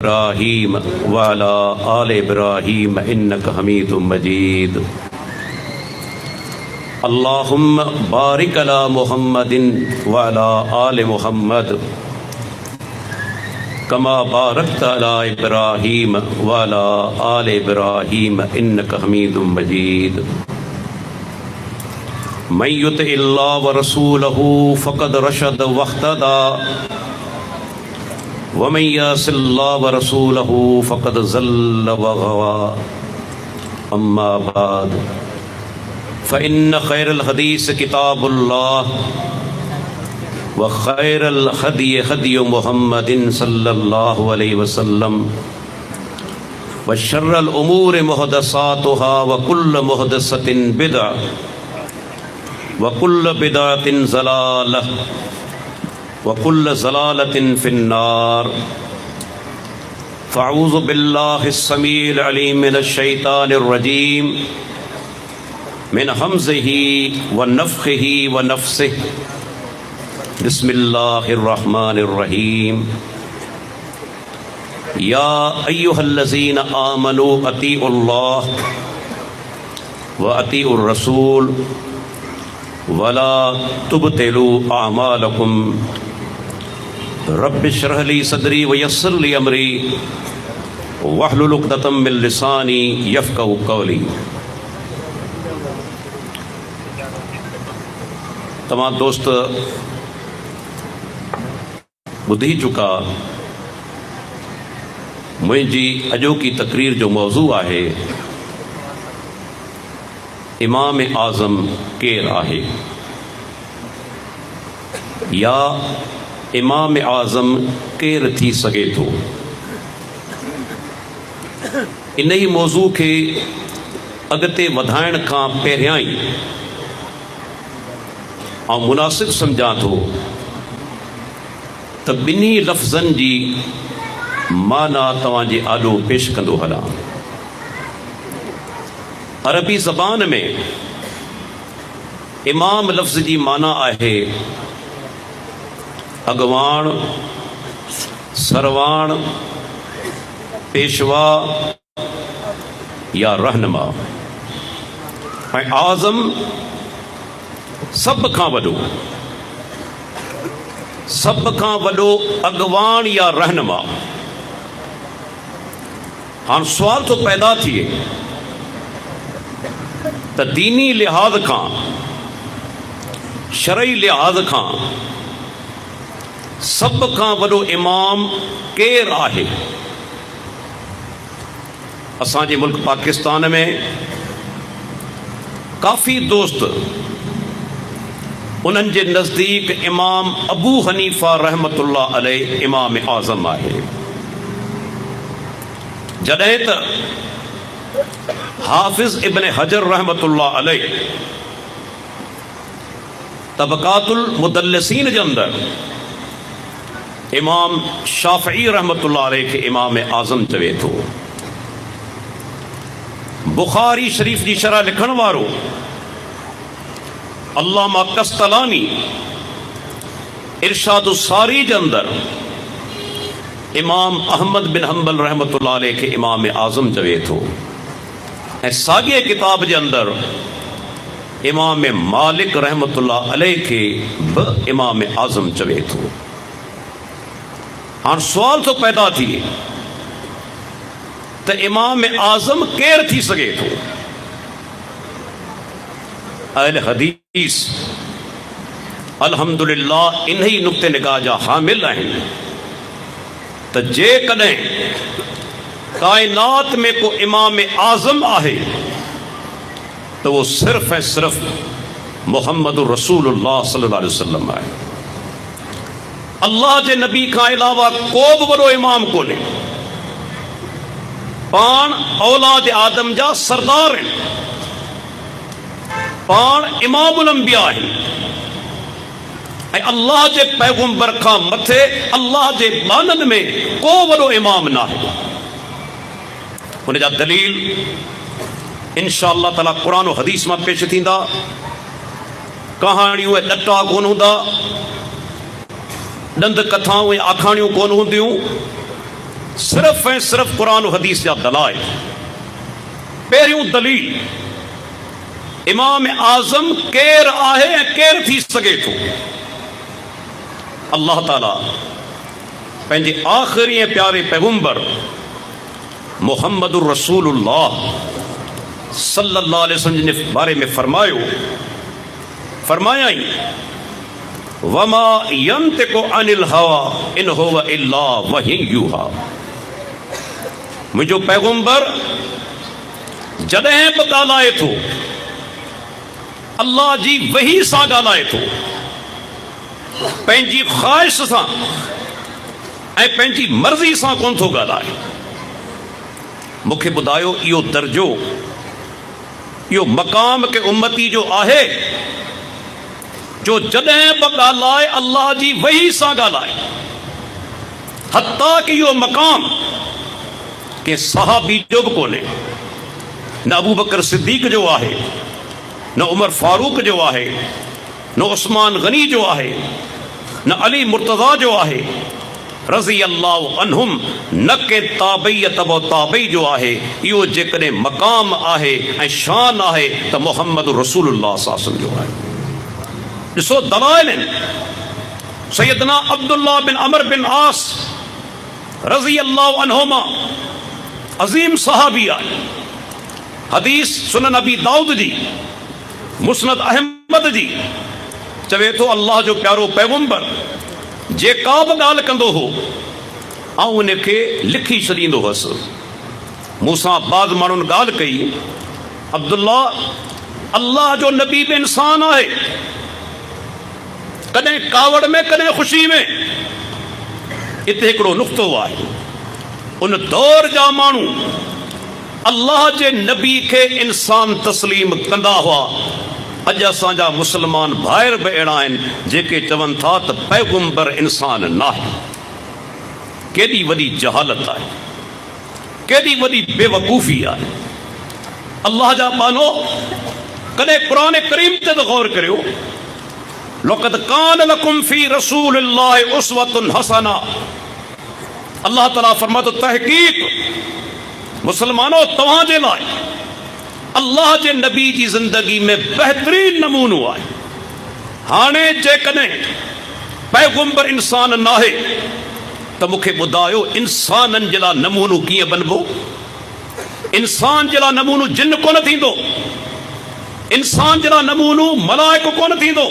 इब्राहीम वअला आले इब्राहीम इन्नका हमीदुम मजीद। अल्लाहुम्मा बारिक अला मुहम्मदिन वअला आले मुहम्मद कमा बारकत अला इब्राहीम वअला आले इब्राहीम इन्नका हमीदुम मजीद। मन युतिइल्लाह व रसूलहु फ़क़द रशद वहतदा वमन यअसिल्लाह व रसूलहु फ़क़द ज़ल्ल व गवा। अम्मा बाद फ़इन्न ख़ैरल हदीस किताबुल्लाह व ख़ैरल हदी हदी मुहम्मदिन सल्लल्लाहु अलैहि वसल्लम व शर्रल उमूर मुहदसातुहा व कुल्ल मुहदसतिन बिदअ व कुल्ल बिदअतिन ज़लालह व कुल्ल ज़लालतिन फ़िन्नार। फ़अऊज़ु बिल्लाहिस समीइल अलीम मिनश शैतानिर रजीम मिन हम्ज़िही व नफ़्ख़िही व नफ़्सिही। बिस्मिल्लाहिर रहमानिर रहीम। या अय्युहल्लज़ीना आमनू अतीउल्लाह व अतीउर रसूल वला तुबतिलू आमालकुम। रब्बि इश्रह ली सदरी व यस्सिर ली अमरी वहलुल उक़दतम मिन लिसानी यफ़क़हू क़ौली। तमाम दोस्त ॿुधी चुका मुंहिंजी अॼोकी तक़रीर जो मौज़ू आहे इमाम आज़म केरु आहे या इमाम आज़म केरु थी सघे थो। इन ई मौज़ू खे अॻिते वधाइण खां पहिरियां ई ऐं मुनासिब सम्झां थो त ॿिन्ही लफ़्ज़नि जी माना तव्हांजे आॾो पेश कंदो हलां। अरबी ज़बान में इमाम लफ़्ज़ जी माना आहे अॻवाण, सरवाण, पेशवा या रहनुमा। ऐं आज़म सभ खां वॾो अॻवाण या रहनुमा। हाणे सुवाल थो पैदा थिए त दीनी लिहाज़ खां, शरई लिहाज़ खां सभ खां वॾो इमाम केरु आहे। असांजे मुल्क पाकिस्तान में काफ़ी दोस्त उन्हनि जे नज़दीक इमाम अबू हनीफ़ा रहमतुल्लाह अलैह इमाम आज़म आहे, जॾहिं त हाफ़िज़ इब्न हजर रहमतुल्लाह अलैह तबक़ातुल मुदल्लिसीन जे अंदर इमाम शाफ़िई रहमतुल्लाह अलैह खे इमाम आज़म चवे थो। बुख़ारी शरीफ़ जी शरह लिखण वारो अल्लामा कस्तलानी इरशादुस्सारी जे अंदर इमाम अहमद बिन हम्बल रहमतुल्लाह अलैह खे इमाम आज़म चवे थो। ऐं साॻिए किताब जे अंदर इमाम मालिक रहमतुल्लाह अलैह खे बि इमाम आज़म चवे थो। हाणे सुवाल थो पैदा थिए त इमाम आज़म केरु थी सघे थो। अहल हदीस अल्हम्दुलिल्लाह इन ही नुक़्ते निगाह जा हामिल आहिनि त जेकॾहिं काइनात में को इमाम आज़म आहे तो वो सिर्फ़ ऐं सिर्फ़ मुहम्मदुर रसूलुल्लाह सल्लल्लाहु अलैहि वसल्लम आहे। अल्लाह जे नबी खां अलावा को बि वॾो इमाम कोन्हे। पाण औलाद आदम जा सरदार आहिनि, पाण इमामुल अंबिया आहिनि ऐं अल्लाह जे पैगंबर खां मथे अल्लाह जे बाननि में को वॾो इमाम न आहे। उन जा दलील इंशाअल्लाह ताला क़ुरान और हदीस में पेश थींदा। कहाणियूं ऐं ॾटा कोन हूंदा, ॾंद कथाऊं ऐं आखाणियूं कोन हूंदियूं। सिर्फ़ ऐं सिर्फ़ क़ुरान और हदीस जा दलाइल। पहिरियों दलील, इमाम आज़म केर आहे ऐं केर थी सघे थो। अल्लाह ताला पंहिंजे आख़िरी ऐं प्यारे पैगंबर मुहम्मदुर रसूलुल्लाह सल्लल्लाहु अलैहि वसल्लम जे बारे में फरमायाई वमा यंतिकु अनिल हवा इन हुवा इल्ला वही यूहा। मुंहिंजो पैगंबर जॾहिं बि ॻाल्हाए थो अल्लाह जी वही सां ॻाल्हाए थो, पंहिंजी ख़्वाहिश सां ऐं पंहिंजी मर्ज़ी सां कोन थो ॻाल्हाए। मूंखे ॿुधायो इहो दर्जो, इहो मक़ाम के उम्मती जो आहे जो जॾहिं बि ॻाल्हाए अल्लाह जी वही सां ॻाल्हाए। हत्ता कि इहो मक़ाम के सहाबी जो भी कोन्हे, न अबू बकर सिद्दीक जो आहे, न उमर फारूक जो आहे, न उस्मान गनी जो आहे, न अली मुर्तज़ा जो आहे रज़ी अल्लाह अन्हुम, न के ताबई तबो ताबई जो आहे। इहो जेकॾहिं मक़ाम आहे ऐं शान आहे त मुहम्मद रसूलुल्लाह सल्लल्लाहु अलैहि वसल्लम जो आहे। ॾिसो दलाइल आहिनि। सैयदना अब्दुल्लाह बिन अमर बिन आस रज़ी अल्लाह अन्हुमा अज़ीम सहाबी आहे। हदीस सुनन अबी दाऊद जी, मुस्नद अहमद जी चवे थो अल्लाह जो प्यारो पैगंबर जेका बि ॻाल्हि कंदो हो ऐं उनखे लिखी छॾींदो हुअसि। मूंसां बाद माण्हुनि ॻाल्हि कई, अब्दुल्ला अल्लाह जो नबी बि इंसान आहे, कॾहिं कावड़ में कॾहिं ख़ुशी में। इते हिकिड़ो नुक़्तो आहे, उन दौर जा माण्हू अल्लाह जे नबी खे इंसान तस्लीम कंदा हुआ। अॼु असांजा मुस्लमान भाइर बि अहिड़ा आहिनि जेके चवनि था त पैगंबर इंसान न आहे। केॾी वॾी जहालत आहे, केॾी वॾी बेवकूफ़ी आहे। अल्लाह जा बानो कॾहिं क़ुरान करीम ते त गौर करियो, लक़द कान लकुम फी रसूलिल्लाहि उस्वतुन हसना। अल्लाह ताला फरमातो तहक़ीक़ मुसलमानों तव्हां जे लाइ अल्लाह जे नबी जी ज़िंदगी में बेहतरीन नमूनो आहे। हाणे जेकॾहिं पैगंबर इंसान न आहे त मूंखे ॿुधायो इंसाननि जे लाइ नमूनो कीअं बनबो? इंसान जे लाइ नमूनो जिन कोन थींदो, इंसान जे लाइ नमूनो मलाइको कोन थींदो।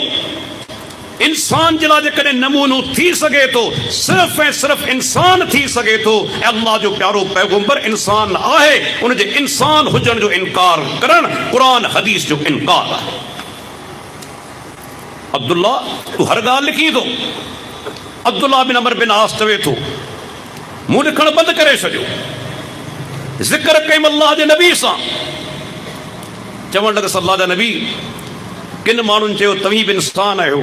इंसान जे लाइ जेकॾहिं नमूनो थी सघे थो सिर्फ़ ऐं सिर्फ़ इंसान थी सघे थो। ऐं अल्लाह जो प्यारो पैगंबर इंसान आहे, उनजे इंसान हुजण जो इनकार करण क़ुरान हदीस जो इनकार आहे। अब्दुल्ला तू हर ॻाल्हि लिखी थो। अब्दुल्ला बिन अमर बिन आस चवे थो मूं लिखण बंदि करे छॾियो। ज़िक्र कयमि अल्लाह जे नबी सां, चवण लॻसि अल्लाह जा नबी किन माण्हुनि चयो तव्हीं बि इंसान आहियो,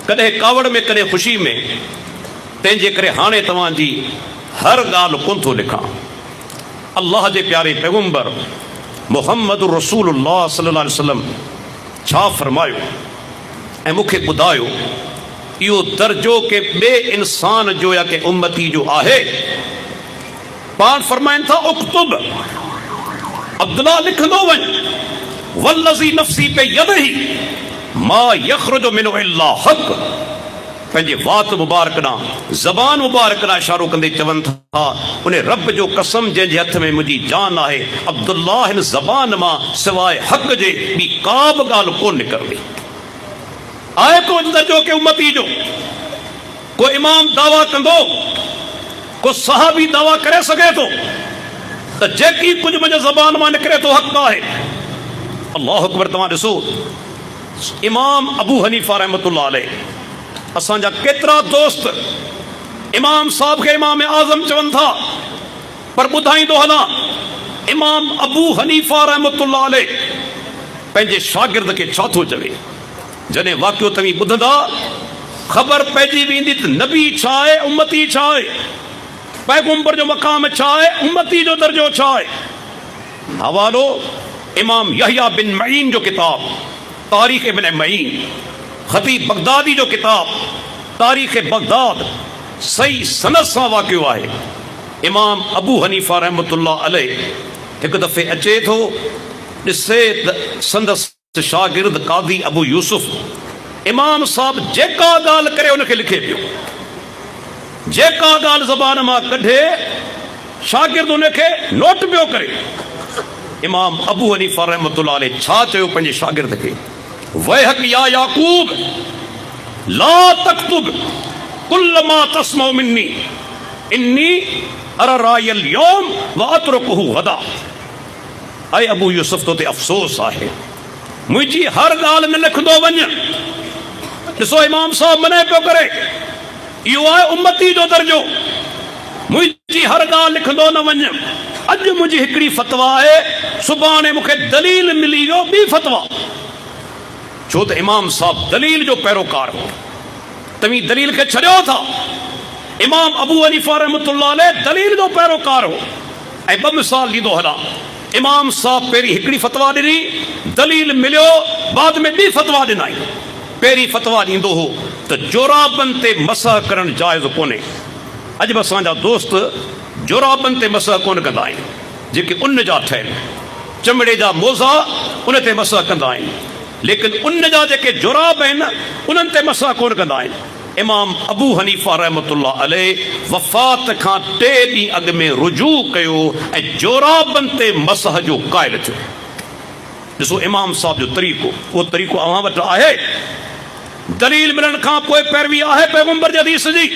कॾहिं कावड़ में कॾहिं ख़ुशी में, तंहिंजे करे हाणे तव्हांजी हर ॻाल्हि कोन थो लिखां। अल्लाह जे प्यारे पैगंबर मुहम्मद रसूलुल्लाह सल्लल्लाहु अलैहि वसल्लम छा फरमायो ऐं मूंखे ॿुधायो इहो दर्जो के ॿिए इंसान जो या के उम्मती जो आहे। पाण फरमाइनि था उक्तुब, अब्दुल्ला लिखंदो वञ, वल्लज़ी नफ़्सी पे यदही मा यख़रुजु मिन्हु इल्ला हक़। पंहिंजे वात मुबारक ॾांहुं ज़बान मुबारक ॾांहुं इशारो कंदे चवनि था उन रब जो कसम जंहिंजे हथ में मुंहिंजी जान आहे, अब्दुल्ला हिन ज़बान मां सवाइ हक़ जे ॿी का बि ॻाल्हि कोन निकिरंदी। आहे को दर्जो के उम्मती जो को इमाम दावा कंदो, को सहाबी दावा करे सघे थो त जेकी कुझु मुंहिंजे ज़बान मां निकिरे थो हक़ आहे। अल्लाह अकबर। तव्हां ॾिसो इमाम अबू हनीफा रहमतुल्लाह अलैह, असांजा केतिरा दोस्त इमाम साहब खे इमाम आज़म चवनि था, पर ॿुधाईंदो हलां इमाम अबू हनीफा रहमतुल्लाह अलैह पंहिंजे शागिर्द खे छा थो चवे। जॾहिं वाक़ियो तव्हीं ॿुधंदा ख़बर पइजी वेंदी त नबी छा आहे, उम्मती छा आहे, पैगंबर जो मक़ाम छा आहे, उम्मती जो दर्जो छा आहे। हवालो इमाम यहया बिन मईन जो किताब तारीख़ इब्न मईन, ख़तीब बगदादी जो किताब तारीख़ बगदाद, सही सनद सां वाक़ियो आहे। इमाम अबू हनीफा रहमतुल्लाह अलैह एक दफ़े अचे थो, ॾिसे त संदसि शागिर्द कादी अबू यूसुफ इमाम साहब जेका ॻाल्हि करे उनखे लिखे पियो, जेका ॻाल्हि ज़बान मां कढे शागिर्द उनखे नोट पियो करे। इमाम अबू हनीफा रहमतुल्लाह अलैह छा चयो पंहिंजे शागिर्द खे, वहक या याकूब ला तक्तुब कुल मा तस्मउ मिन्नी इन्नी अरा रायल यौम व अतरुकहु गदा। ऐं अबू यूसुफ तो ते अफ़सोस आहे, मुंहिंजी हर ॻाल्हि न लिखंदो वञ। ॾिसो इमाम साहब मने पियो करे, इहो आहे उम्मती जो दर्जो, मुंहिंजी हर ॻाल्हि लिखंदो न वञ। अॼु मुंहिंजी हिकिड़ी फतवा आहे, सुभाणे मूंखे दलील मिली वियो ॿी फतवा, छो त इमाम साहब दलील जो पैरोकार हो। तव्हीं दलील खे छॾियो था। इमाम अबू हनीफा रहमतुल्लाह अलैह दलील जो पैरोकार हो। ऐं ॿ मिसाल ॾींदो हलां, इमाम साहब पहिरीं हिकिड़ी फतवा ॾिनी, दलील मिलियो, बाद में ॿी फतवा ॾिनाई। पहिरीं फतवा ॾींदो हो त जोराबनि ते मसह करणु जाइज़ कोन्हे। अॼु बि असांजा दोस्त जोराबनि ते मसह कोन कंदा आहिनि, जेके उन जा ठहियल चमड़े जा मोज़ा उन ते मसह कंदा आहिनि, लेकिन उन जा जेके जोराब आहिनि उन्हनि ते मसह कोन कंदा आहिनि। इमाम अबू हनीफा रहमतुल्लाह अलैह वफ़ात खां 3 ॾींहं अॻु में रुजू कयो ऐं जोराबनि ते मसह जो क़ाइल थियो। ॾिसो इमाम साहब जो तरीक़ो, उहो तरीक़ो अव्हां वटि आहे। दलील मिलण खां पोइ पैरवी आहे पैगंबर जी हदीस जी।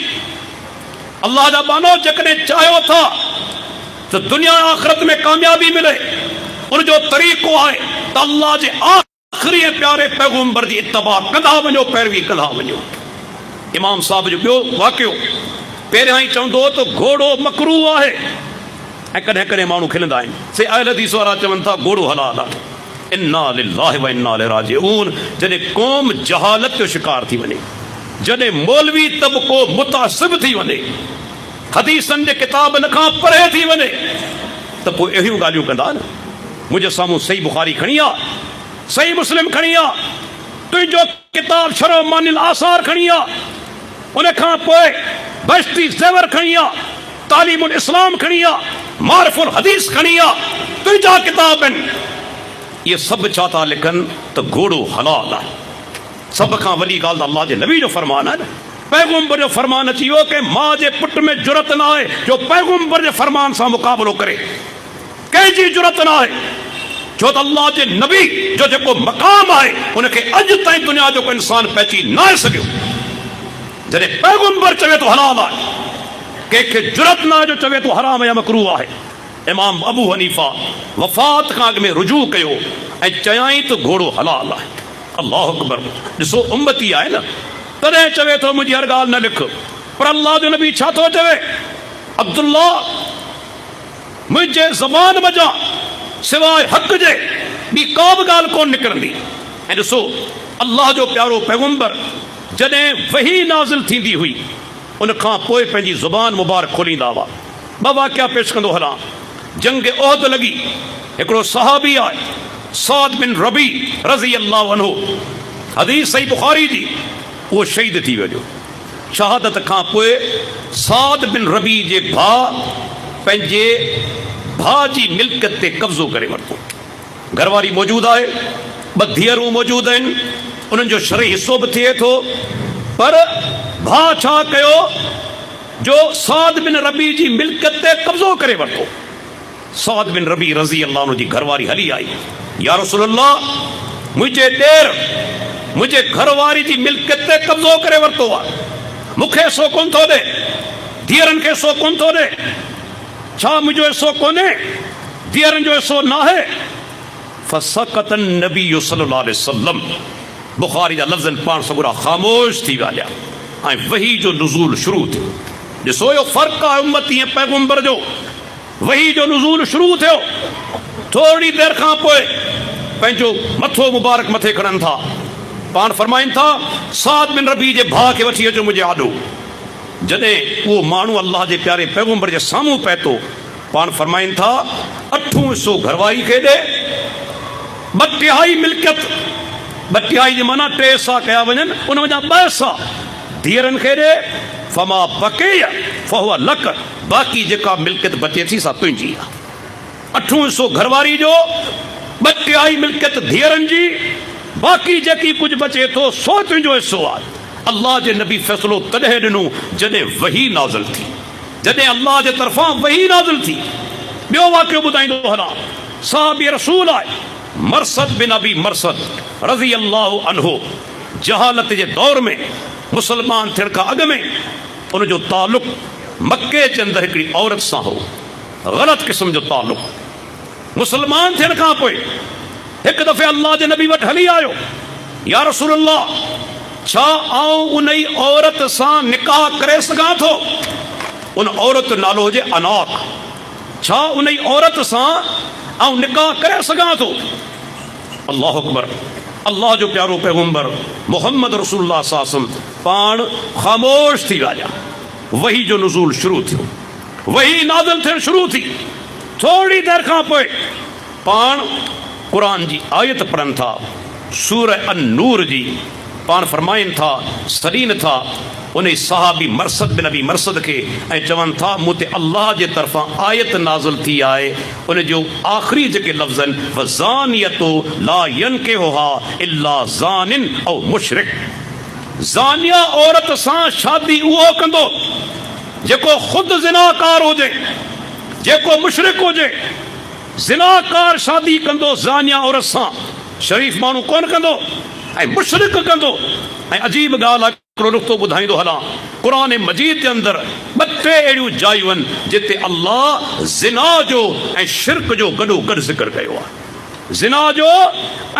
अल्लाह जा बानो जेकॾहिं चाहियो था त दुनिया आख़िरत में कामयाबी मिले, उनजो तरीक़ो आहे त अल्लाह जे आख़िरी प्यारे पैगंबर जी इत्तबा कंदा वञो, पैरवी कंदा वञो। इमाम साहब जो ॿियो वाक़ियो, पहिरियां ई चवंदो त घोड़ो मकरूह आहे, ऐं कॾहिं कॾहिं माण्हू खिलंदा आहिनि, से अहल हदीस वारा चवनि था घोड़ो हलाल आहे। इन्ना लिल्लाहि व इन्ना इलैहि राजिऊन। जॾहिं क़ौम जहालत जो शिकार थी वञे, जॾहिं मौलवी तबको मुतासिब थी वञे, हदीसनि जे किताबनि खां परे थी वञे, त पोइ अहिड़ियूं ॻाल्हियूं कंदा न। मुंहिंजे साम्हूं सही बुखारी खणी आ, सही मुस्लिम खणी आ, तुंहिंजो किताब शरह मानिल आसार खणी आ, उन खां पोइ बश्ती ज़ेवर खणी आ, तालीमुल इस्लाम खणी आ, मारिफुल हदीस खणी आ, तुंहिंजा किताब आहिनि। ये सभु छा था लिखनि त घोड़ो हलाल आहे। सभ खां वॾी ॻाल्हि त अल्लाह जे नबी जो फरमान आहे न। पैगंबर जो फरमान अची वियो कि मां जे पुट में जुरत न आहे जो पैगंबर जे फरमान सां मुक़ाबिलो करे, कंहिंजी जुरत न आहे, छो त अल्लाह जे नबी जो जेको मक़ाम आहे उनखे अॼु ताईं दुनिया जो को इंसान पहची न आहे सघियो। जॾहिं पैगंबर चवे थो हलाल आहे, कंहिंखे जुरत न आहे जो चवे थो हराम या मकरूह आहे। इमाम अबू हनीफा वफ़ात खां अॻु में रुजू कयो ऐं चयाईं त घोड़ो हलाल आहे। अल्लाह अकबर। ॾिसो उम्मती आहे न, तॾहिं चवे थो मुंहिंजी हर ॻाल्हि न लिख, पर अल्लाह जो नबी छा थो चवे, अब्दुल्ला मुंहिंजे ज़बान मज़ा सिवाय हक़ जे ॿी का बि ॻाल्हि कोन निकिरंदी। ऐं ॾिसो अल्लाह जो प्यारो पैगंबर जॾहिं वही नाज़िल थींदी हुई, उन खां पोइ पंहिंजी ज़ुबान मुबारक खोलींदा हुआ। 2 वाक़िया पेश कंदो हलां। जंग ओहद लॻी, हिकिड़ो सहाबी आहे साद बिन रबी रज़ी अल्लाह अन्हु, हदीस सही बुखारी जी, उहो शहीद थी वियो। शहादत खां पोइ साद बिन रबी जे भाउ पंहिंजे भाउ जी मिल्कियत ते कब्ज़ो करे वरितो। घरवारी मौजूदु आहे, 2 धीअरूं मौजूदु आहिनि, उन्हनि जो शरई हिसो बि थिए थो, पर भाउ छा कयो जो साद बिन रबी जी मिल्कियत ते कब्ज़ो करे वरितो। साद बिन रबी रज़ी अल्लाह अन्हु जी घरवारी हली आई, या रसूल अल्लाह, मुंहिंजे ॾेर मुंहिंजे घरवारी जी मिल्कियत ते कब्ज़ो करे वरितो आहे, मूंखे हिसो कोन थो ॾे, धीअरनि खे हिसो कोन थो ॾे। छा मुंहिंजो हिसो कोन्हे, धीअरनि जो हिसो न आहे? फसकत नबी सल्लल्लाहु अलैहि वसल्लम, बुखारी जा लफ़्ज़ पाण सगुरा ख़ामोश थी विया ऐं वही जो नुज़ूल शुरू थियो। ॾिसो इहो फ़र्क़ु आहे उम्मती ऐं पैगंबर जो। वही जो नुज़ूल शुरू थियो, थोरी देरि खां पोइ पंहिंजो मथो मुबारक मथे खणनि था, पाण फरमाइनि था साद बिन रबी जे भाउ खे वठी अचो मुंहिंजे आॾो। जॾहिं उहो माण्हू अल्लाह जे प्यारे पैगंबर जे साम्हूं पए थो, पाण फरमाइनि था 8 हिसो घरवारी खे ॾे, 2/3 मिल्कियत, 2/3 जी माना 3 हिसा कया वञनि, उन वञा 2 हिसा धीअरनि खे ॾे, फमा बक़िय फहुव लक, बाक़ी जेका मिल्कियत बचे थी सा तुंहिंजी आहे। 8 हिसो घरवारी जो, 2/3 मिल्कियत धीअरनि जी, बाक़ी जेकी कुछ बचे थो सो तुंहिंजो हिसो आहे। अल्लाह जे नबी फ़ैसिलो तॾहिं ॾिनो जॾहिं वही नाज़िल थी, जॾहिं अल्लाह जे तरफ़ां वही नाज़िल थी। ॿियो वाक़ियो ॿुधाईंदो हलां, साहबी रसूल आहे मरसद बिन अबी मरसद रज़ी अल्लाहु अन्हु, जहालत जे दौर में मुसलमान थियण खां अॻु में उनजो तालुक़ मके जे अंदरि हिकिड़ी औरत सां हो, ग़लति क़िस्म जो तालुक़। मुसलमान थियण खां पोइ हिकु दफ़े अल्लाह जे नबी वटि हली आयो, या रसूल अल्लाह, छा आऊं उन ई औरत सां निकाह करे सघां थो? उन औरत जो नालो हुजे अनाक। छा उन ई औरत सां आऊं निकाह करे सघां थो? अल्लाह अकबर। अल्लाह जो प्यारो पैगंबर मोहम्मद रसूलुल्लाह सल्लल्लाहु अलैहि वसल्लम पाण ख़ामोश थी विया। वही जो नुज़ूल शुरू थियो, वही नाज़िल थियण शुरू थी। थोड़ी देर खां पोइ पाण क़ुरान जी आयत पढ़नि था, सूरह अन-नूर जी। पाण फरमाइनि था, सरीन था उन सहाबी मरसद बिन अबी मरसद खे ऐं चवनि था मूं ते अल्लाह जे तरफ़ां आयत नाज़िल थी आहे। उन जो आख़िरी जेके लफ़्ज़ आहिनि, वज़ानियतु ला यनकिहुहा इल्ला ज़ानिन औ मुशरिक। ज़ानिया औरत सां शादी उहो कंदो जेको ख़ुदि ज़िनाकार हुजे, जेको मुशरिक हुजे। ज़िनाकार शादी कंदो ज़ानिया औरत सां, शरीफ़ माण्हू कोन कंदो ऐं मुशरिक कंदो। ऐं अजीब ॻाल्हि आहे, हिकिड़ो नुक़्तो ॿुधाईंदो हलां, क़ुरान मजीद जे अंदरि 2-3 अहिड़ियूं जायूं आहिनि जिते अल्लाह ज़िना जो ऐं शिरक जो गॾो गॾु ज़िक्र कयो आहे। ज़िना जो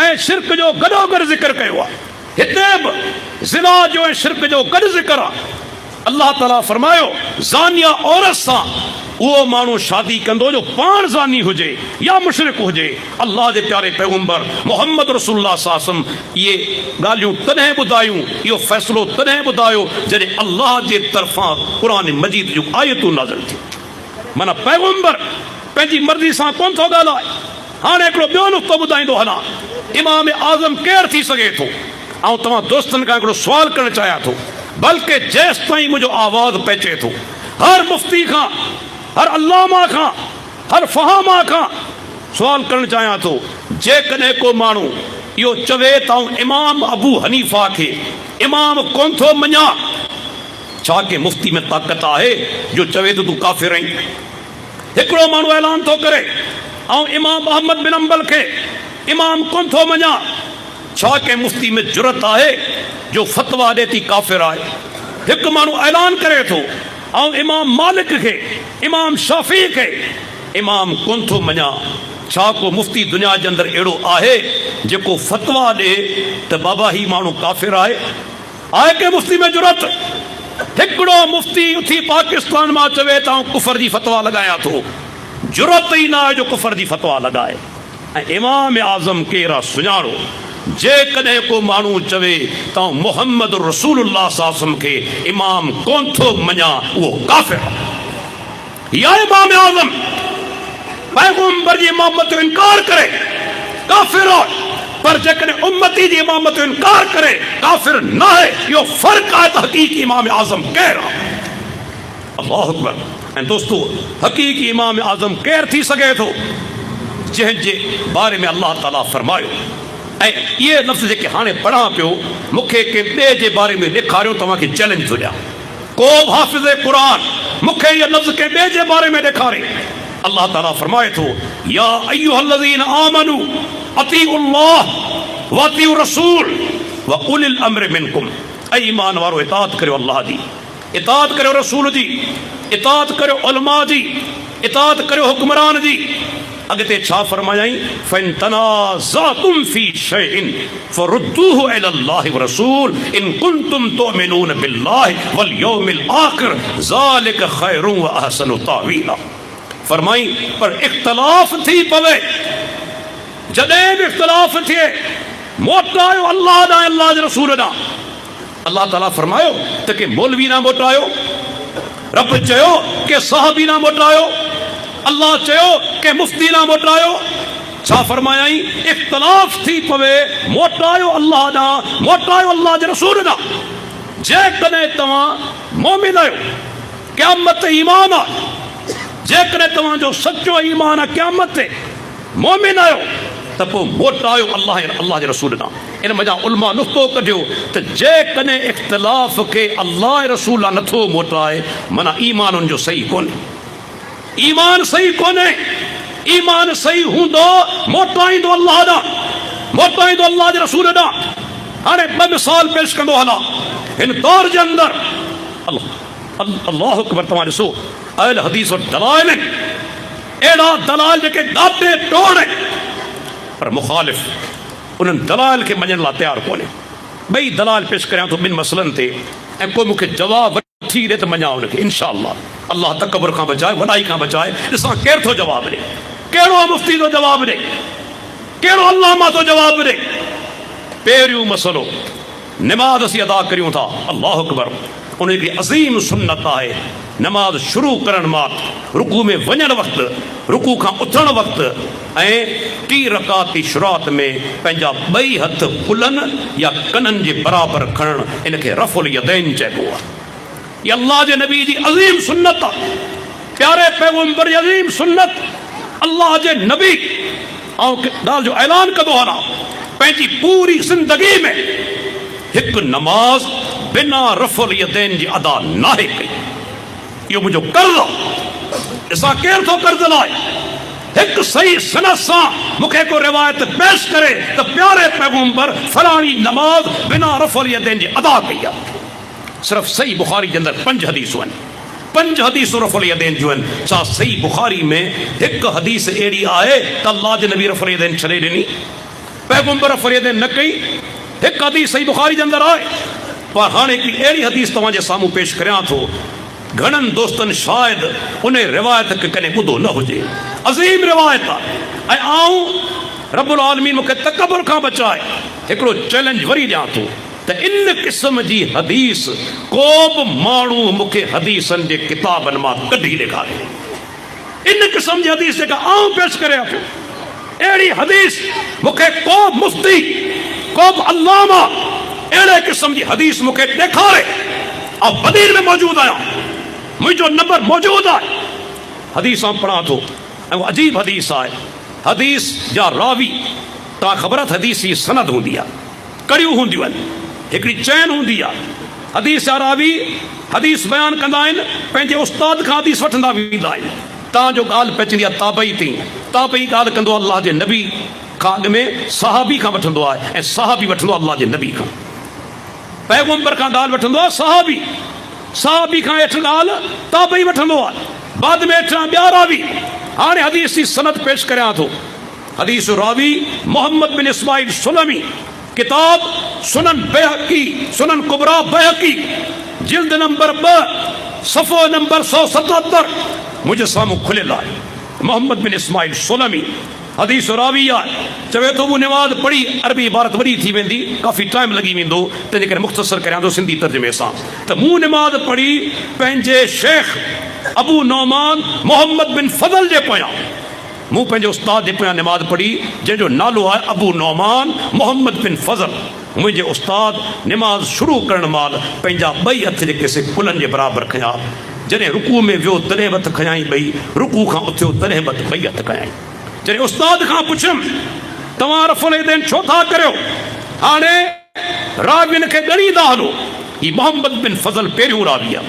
ऐं शिरक जो गॾो गॾु ज़िक्र कयो आहे। हिते बि ज़िना जो ऐं शिरक जो गॾु ज़िक्र आहे। अल्लाह ताला फरमायो ज़ानिया औरत सां उहो माण्हू शादी कंदो जो पाण ज़ानी हुजे या मुशरिक हुजे। अल्लाह जे प्यारे पैगंबर मोहम्मद रसूलुल्लाह सल्लल्लाहु अलैहि वसल्लम इहे ॻाल्हियूं तॾहिं ॿुधायूं, इहो फ़ैसिलो तॾहिं ॿुधायो जॾहिं अल्लाह जे तरफ़ां क़ुरान मजीद जूं आयतूं नाज़िल थियूं। माना पैगंबर पंहिंजी मर्ज़ी सां कोन थो ॻाल्हाए। हाणे हिकिड़ो ॿियो नुक़्तो ॿुधाईंदो हलां, इमाम आज़म केरु थी सघे थो? ऐं तव्हां दोस्तनि खां हिकिड़ो सुवाल करणु चाहियां थो, बल्कि जेसि ताईं मुंहिंजो आवाज़ पहुचे थो, हर मुफ़्ती खां, हर अल्लामा खां, हर फ़हामा खां सुवाल करणु चाहियां थो, जेकॾहिं को माण्हू इहो चवे त इमाम अबू हनीफ़ा खे इमाम कोन थो मञा, छा के मुफ़्ती में ताक़त आहे जो चवे तो तूं काफ़िर आहीं? हिकिड़ो माण्हू ऐलान थो करे ऐं इमाम अहमद बिन अंबल खे इमाम कोन थो मञा, छा के मुफ़्ती में जुरत आहे जो फतवा ॾे थी काफ़िर आहे? हिकु माण्हू ऐलान करे थो ऐं इमाम मालिक खे, इमाम शाफ़ी खे इमाम कोन थो मञा, छा को मुफ़्ती दुनिया जे अंदरि अहिड़ो आहे जेको फतवा ॾे त बाबा ही माण्हू काफ़िर आहे? आहे के मुफ़्ती में जुरत? हिकिड़ो मुफ़्ती उथी पाकिस्तान मां चवे त आउं कुफर जी फतवा लॻायां थो, जुरत ई न आहे जो कुफर जी फतवा लॻाए। ऐं इमाम आज़म केरु आहे सुञाणो? जेकॾहिं को माण्हू चवे त मोहम्मद रसूलुल्लाह सल्लल्लाहु अलैहि वसल्लम खे इमाम कोन थो मञा, उहो काफ़िर आहे। या इमाम आज़म पैगंबर जी इमामत जो इनकार करे काफ़िर आहे, पर जेकॾहिं उम्मती जी इमामत जो इनकार करे काफ़िर न आहे। इहो फ़र्क़ु आहे त हक़ीक़ी इमाम आज़म केरु आहे। अल्लाहु अकबर। ऐं दोस्तो, हक़ीक़ी इमाम आज़म केरु थी सघे थो? जंहिंजे बारे में अल्लाह ताला फरमायो। ऐं इहे लफ़्ज़ जेके हाणे पढ़ां पियो, मूंखे कंहिं ॿिए जे बारे में ॾेखारियो, तव्हांखे चैलेंज थो ॾियां। को हाफ़िज़ क़ुरान मूंखे इहे लफ़्ज़ कंहिं ॿिए जे बारे में ॾेखारे। अल्लाह ताला फरमाए थो, या अय्युहल्लज़ीना आमनू अतीउल्लाह व अतीउ रसूल व उलिल अम्र मिनकुम। ऐं ईमान वारो इताअत करियो अल्लाह जी, इताअत करियो रसूल जी, इताअत करियो उलमा जी, इताअत करियो हुक्मरान जी। अॻिते छा फरमायाई? फ़इन तनाज़अतुम फ़ी शैइन फ़रुद्दूहु इलल्लाहि व रसूल इन कुंतुम तुमिनून बिल्लाहि वल यौमिल आखिर ज़ालिक ख़ैरुन व अहसनु तावीला। फरमाई, पर इख्तिलाफ थी पवे, जॾहिं बि इख्तिलाफ थिए मोटायो अल्लाह ॾांहुं, अल्लाह जे रसूल ॾांहुं। अल्लाह ताला फरमायो त के मौलवी ना मोटायो, रब चयो के साहबी ना मोटायो, अल्लाह चयो के मुफ्ती ना मोटायो। छा फरमायाई? इख्तिलाफ थी पवे मोटायो अल्लाह ॾांहुं, मोटायो अल्लाह जे रसूल ॾांहुं। जेकॾहिं तव्हां मोमिन आहियो, क़यामत ईमान आहे, जेकॾहिं तव्हांजो सचो ईमान आहे क़यामत ते मोमिन आहियो त पोइ मोटायो अल्लाह जे रसूल ॾांहुं। इन मज़ा उलमा नुक़्तो कढियो त जेकॾहिं इख़्तिलाफ़ खे अल्लाह रसूल नथो मोटाए माना ईमान उनजो सही कोन्हे। ईमान सही कोन्हे। ईमान सही हूंदो मोटाईंदो अल्लाह ॾांहुं, मोटाईंदो अल्लाह जे रसूल ॾांहुं। हाणे ॿ मिसाल पेश कंदो हलां हिन दौर जे अंदरि। अल्लाह अकबर। तव्हां ॾिसो अहल हदीस और दलाइल आहिनि, अहिड़ा दलाइल जेके ॾाटे टोड़ पर मुखालिफ़ उन्हनि दलाइल खे मञण लाइ तयारु कोन्हे। ॿई दलाइल पेश करियां थो ॿिनि मसलनि ते ऐं को मूंखे जवाबु वठी ॾे त मञा उनखे इनशा अल्लाह तकबर खां बचाए, वॾाई खां बचाए। ॾिसां केरु थो जवाबु ॾे, कहिड़ो मुफ़्ती थो जवाबु ॾे, कहिड़ो अल्लामा थो जवाबु ॾे। पहिरियों मसलो नमाज़ असीं अदा करियूं था, अल्लाह अकबर। उन हिकिड़ी अज़ीम सुन्नत आहे नमाज़ शुरू करण महिल रुकू में वञण वक़्तु, रुकू खां उथण वक़्तु ऐं टी रकात जी शुरूआत में पंहिंजा ॿई हथ कुलनि या कननि जे बराबरि खणणु, इनखे रफ़ुल यदैन चइबो आहे। इहा अल्लाह जे नबी जी अज़ीम सुन्नत आहे, प्यारे पैगम्बर जी अज़ीम सुन्नत। अल्लाह जे नबी ऐं ॻाल्हि जो ऐलान कंदो हलां पंहिंजी पूरी ज़िंदगी में हिकु नमाज़ बिना रफ़ुल यदैन जी अदा नाहे कई। इहो मुंहिंजो कर्ज़ आहे। ॾिसां केरु थो कर्ज़ लाइ हिकु सही सनद सां मूंखे को रिवायत पेश करे त प्यारे पैगम्बर फलाणी नमाज़ बिना रफ़ुल यदैन जी अदा कई आहे। सिर्फ़ु सही बुखारी जे अंदरि 5 हदीसूं आहिनि, 5 हदीसूं रफ़ुल यदैन जूं आहिनि। छा सही बुखारी में हिकु हदीस अहिड़ी आहे त अल्लाह जे नबी रफ़ुल यदैन छॾे ॾिनी, पैगम्बर रफ़ुल यदैन न कई? हिकु हदीस सही बुखारी जे अंदरि आहे। पर हाणे हिकिड़ी अहिड़ी हदीस तव्हांजे साम्हूं पेश करियां थो, घणनि दोस्तनि शायदि उन रिवायत खे कॾहिं ॿुधो न हुजे। अज़ीम रिवायत आहे ऐं आऊं रब्बुल आलमीन मूंखे तकबर खां बचाए हिकिड़ो चैलेंज वरी ॾियां थो त इन क़िस्म जी हदीस को बि माण्हू मूंखे हदीसनि जे किताबनि मां कढी ॾेखारे। इन क़िस्म जी हदीस जेका आऊं पेश करियां पियो, अहिड़ी हदीस मूंखे को मुफ्ती, को बि अल्लामा अहिड़े क़िस्म जी हदीस मूंखे ॾेखारे। ऐं बदीर में मौजूदु आहियां, मुंहिंजो नंबर मौजूदु आहे। हदीस आऊं पढ़ां थो ऐं उहा अजीब हदीस आहे। हदीस जा रावी, तव्हां ख़बर आहे हदीस जी सनद हूंदी आहे, कड़ियूं हूंदियूं आहिनि, हिकिड़ी चैन हूंदी आहे। हदीस जा रावी हदीस बयानु कंदा आहिनि, पंहिंजे उस्ताद खां हदीस वठंदा वेंदा आहिनि। तव्हांजो ॻाल्हि पइजंदी आहे ताबई थी, ताबई ॻाल्हि कंदो अल्लाह जे नबी खां, अॻु में सहाबी खां वठंदो आहे ऐं सहाबी वठंदो अल्लाह जे नबी खां। पैगम्बर खां ॻाल्हि वठंदो आहे सहाबी, सहाबी खां हेठि ॻाल्हि ताबई वठंदो आहे, बाद में हेठां ॿिया रावी। हाणे हदीस जी सनद पेश करियां थो। हदीस रावी मोहम्मद बिन इस्माइल सुलमी, किताब सुनन बैहकी, सुनन कुबरा बैहकी, जिल्द नंबर 2 सफ़ो नंबर 177 मुंहिंजे साम्हूं खुलियल आहे। मोहम्मद बिन इस्माइल सुलमी हदीस रावी आहे। चवे थो मूं नमाज़ पढ़ी, अरबी इबारत वॾी थी वेंदी, काफ़ी टाइम लॻी वेंदो, तंहिंजे करे मुख़्तसर करियां थो सिंधी तर्जुमे सां त मूं नमाज़ पढ़ी पंहिंजे शेख अबू नौमान मोहम्मद बिन फज़ल जे पोयां। मूं पंहिंजे उस्ताद जे पोयां नमाज़ पढ़ी जंहिंजो नालो आहे अबू नौमान मोहम्मद बिन फज़ल। मुंहिंजे उस्ताद नमाज़ शुरू करण महिल पंहिंजा ॿई हथ जेके से कुलनि जे बराबरि खयां, जॾहिं रुकू में वियो तॾहिं बि हथ खयाई ॿई, रुकू खां उथियो तॾहिं बि ॿई हथ खयाई। जॾहिं उस्ताद खां पुछियुमि तव्हां रफ़ुल यदैन छो था करियो, हाणे रावियुनि खे ॻणींदा हलो। ही मोहम्मद बिन फज़ल पहिरियों रावी आहे,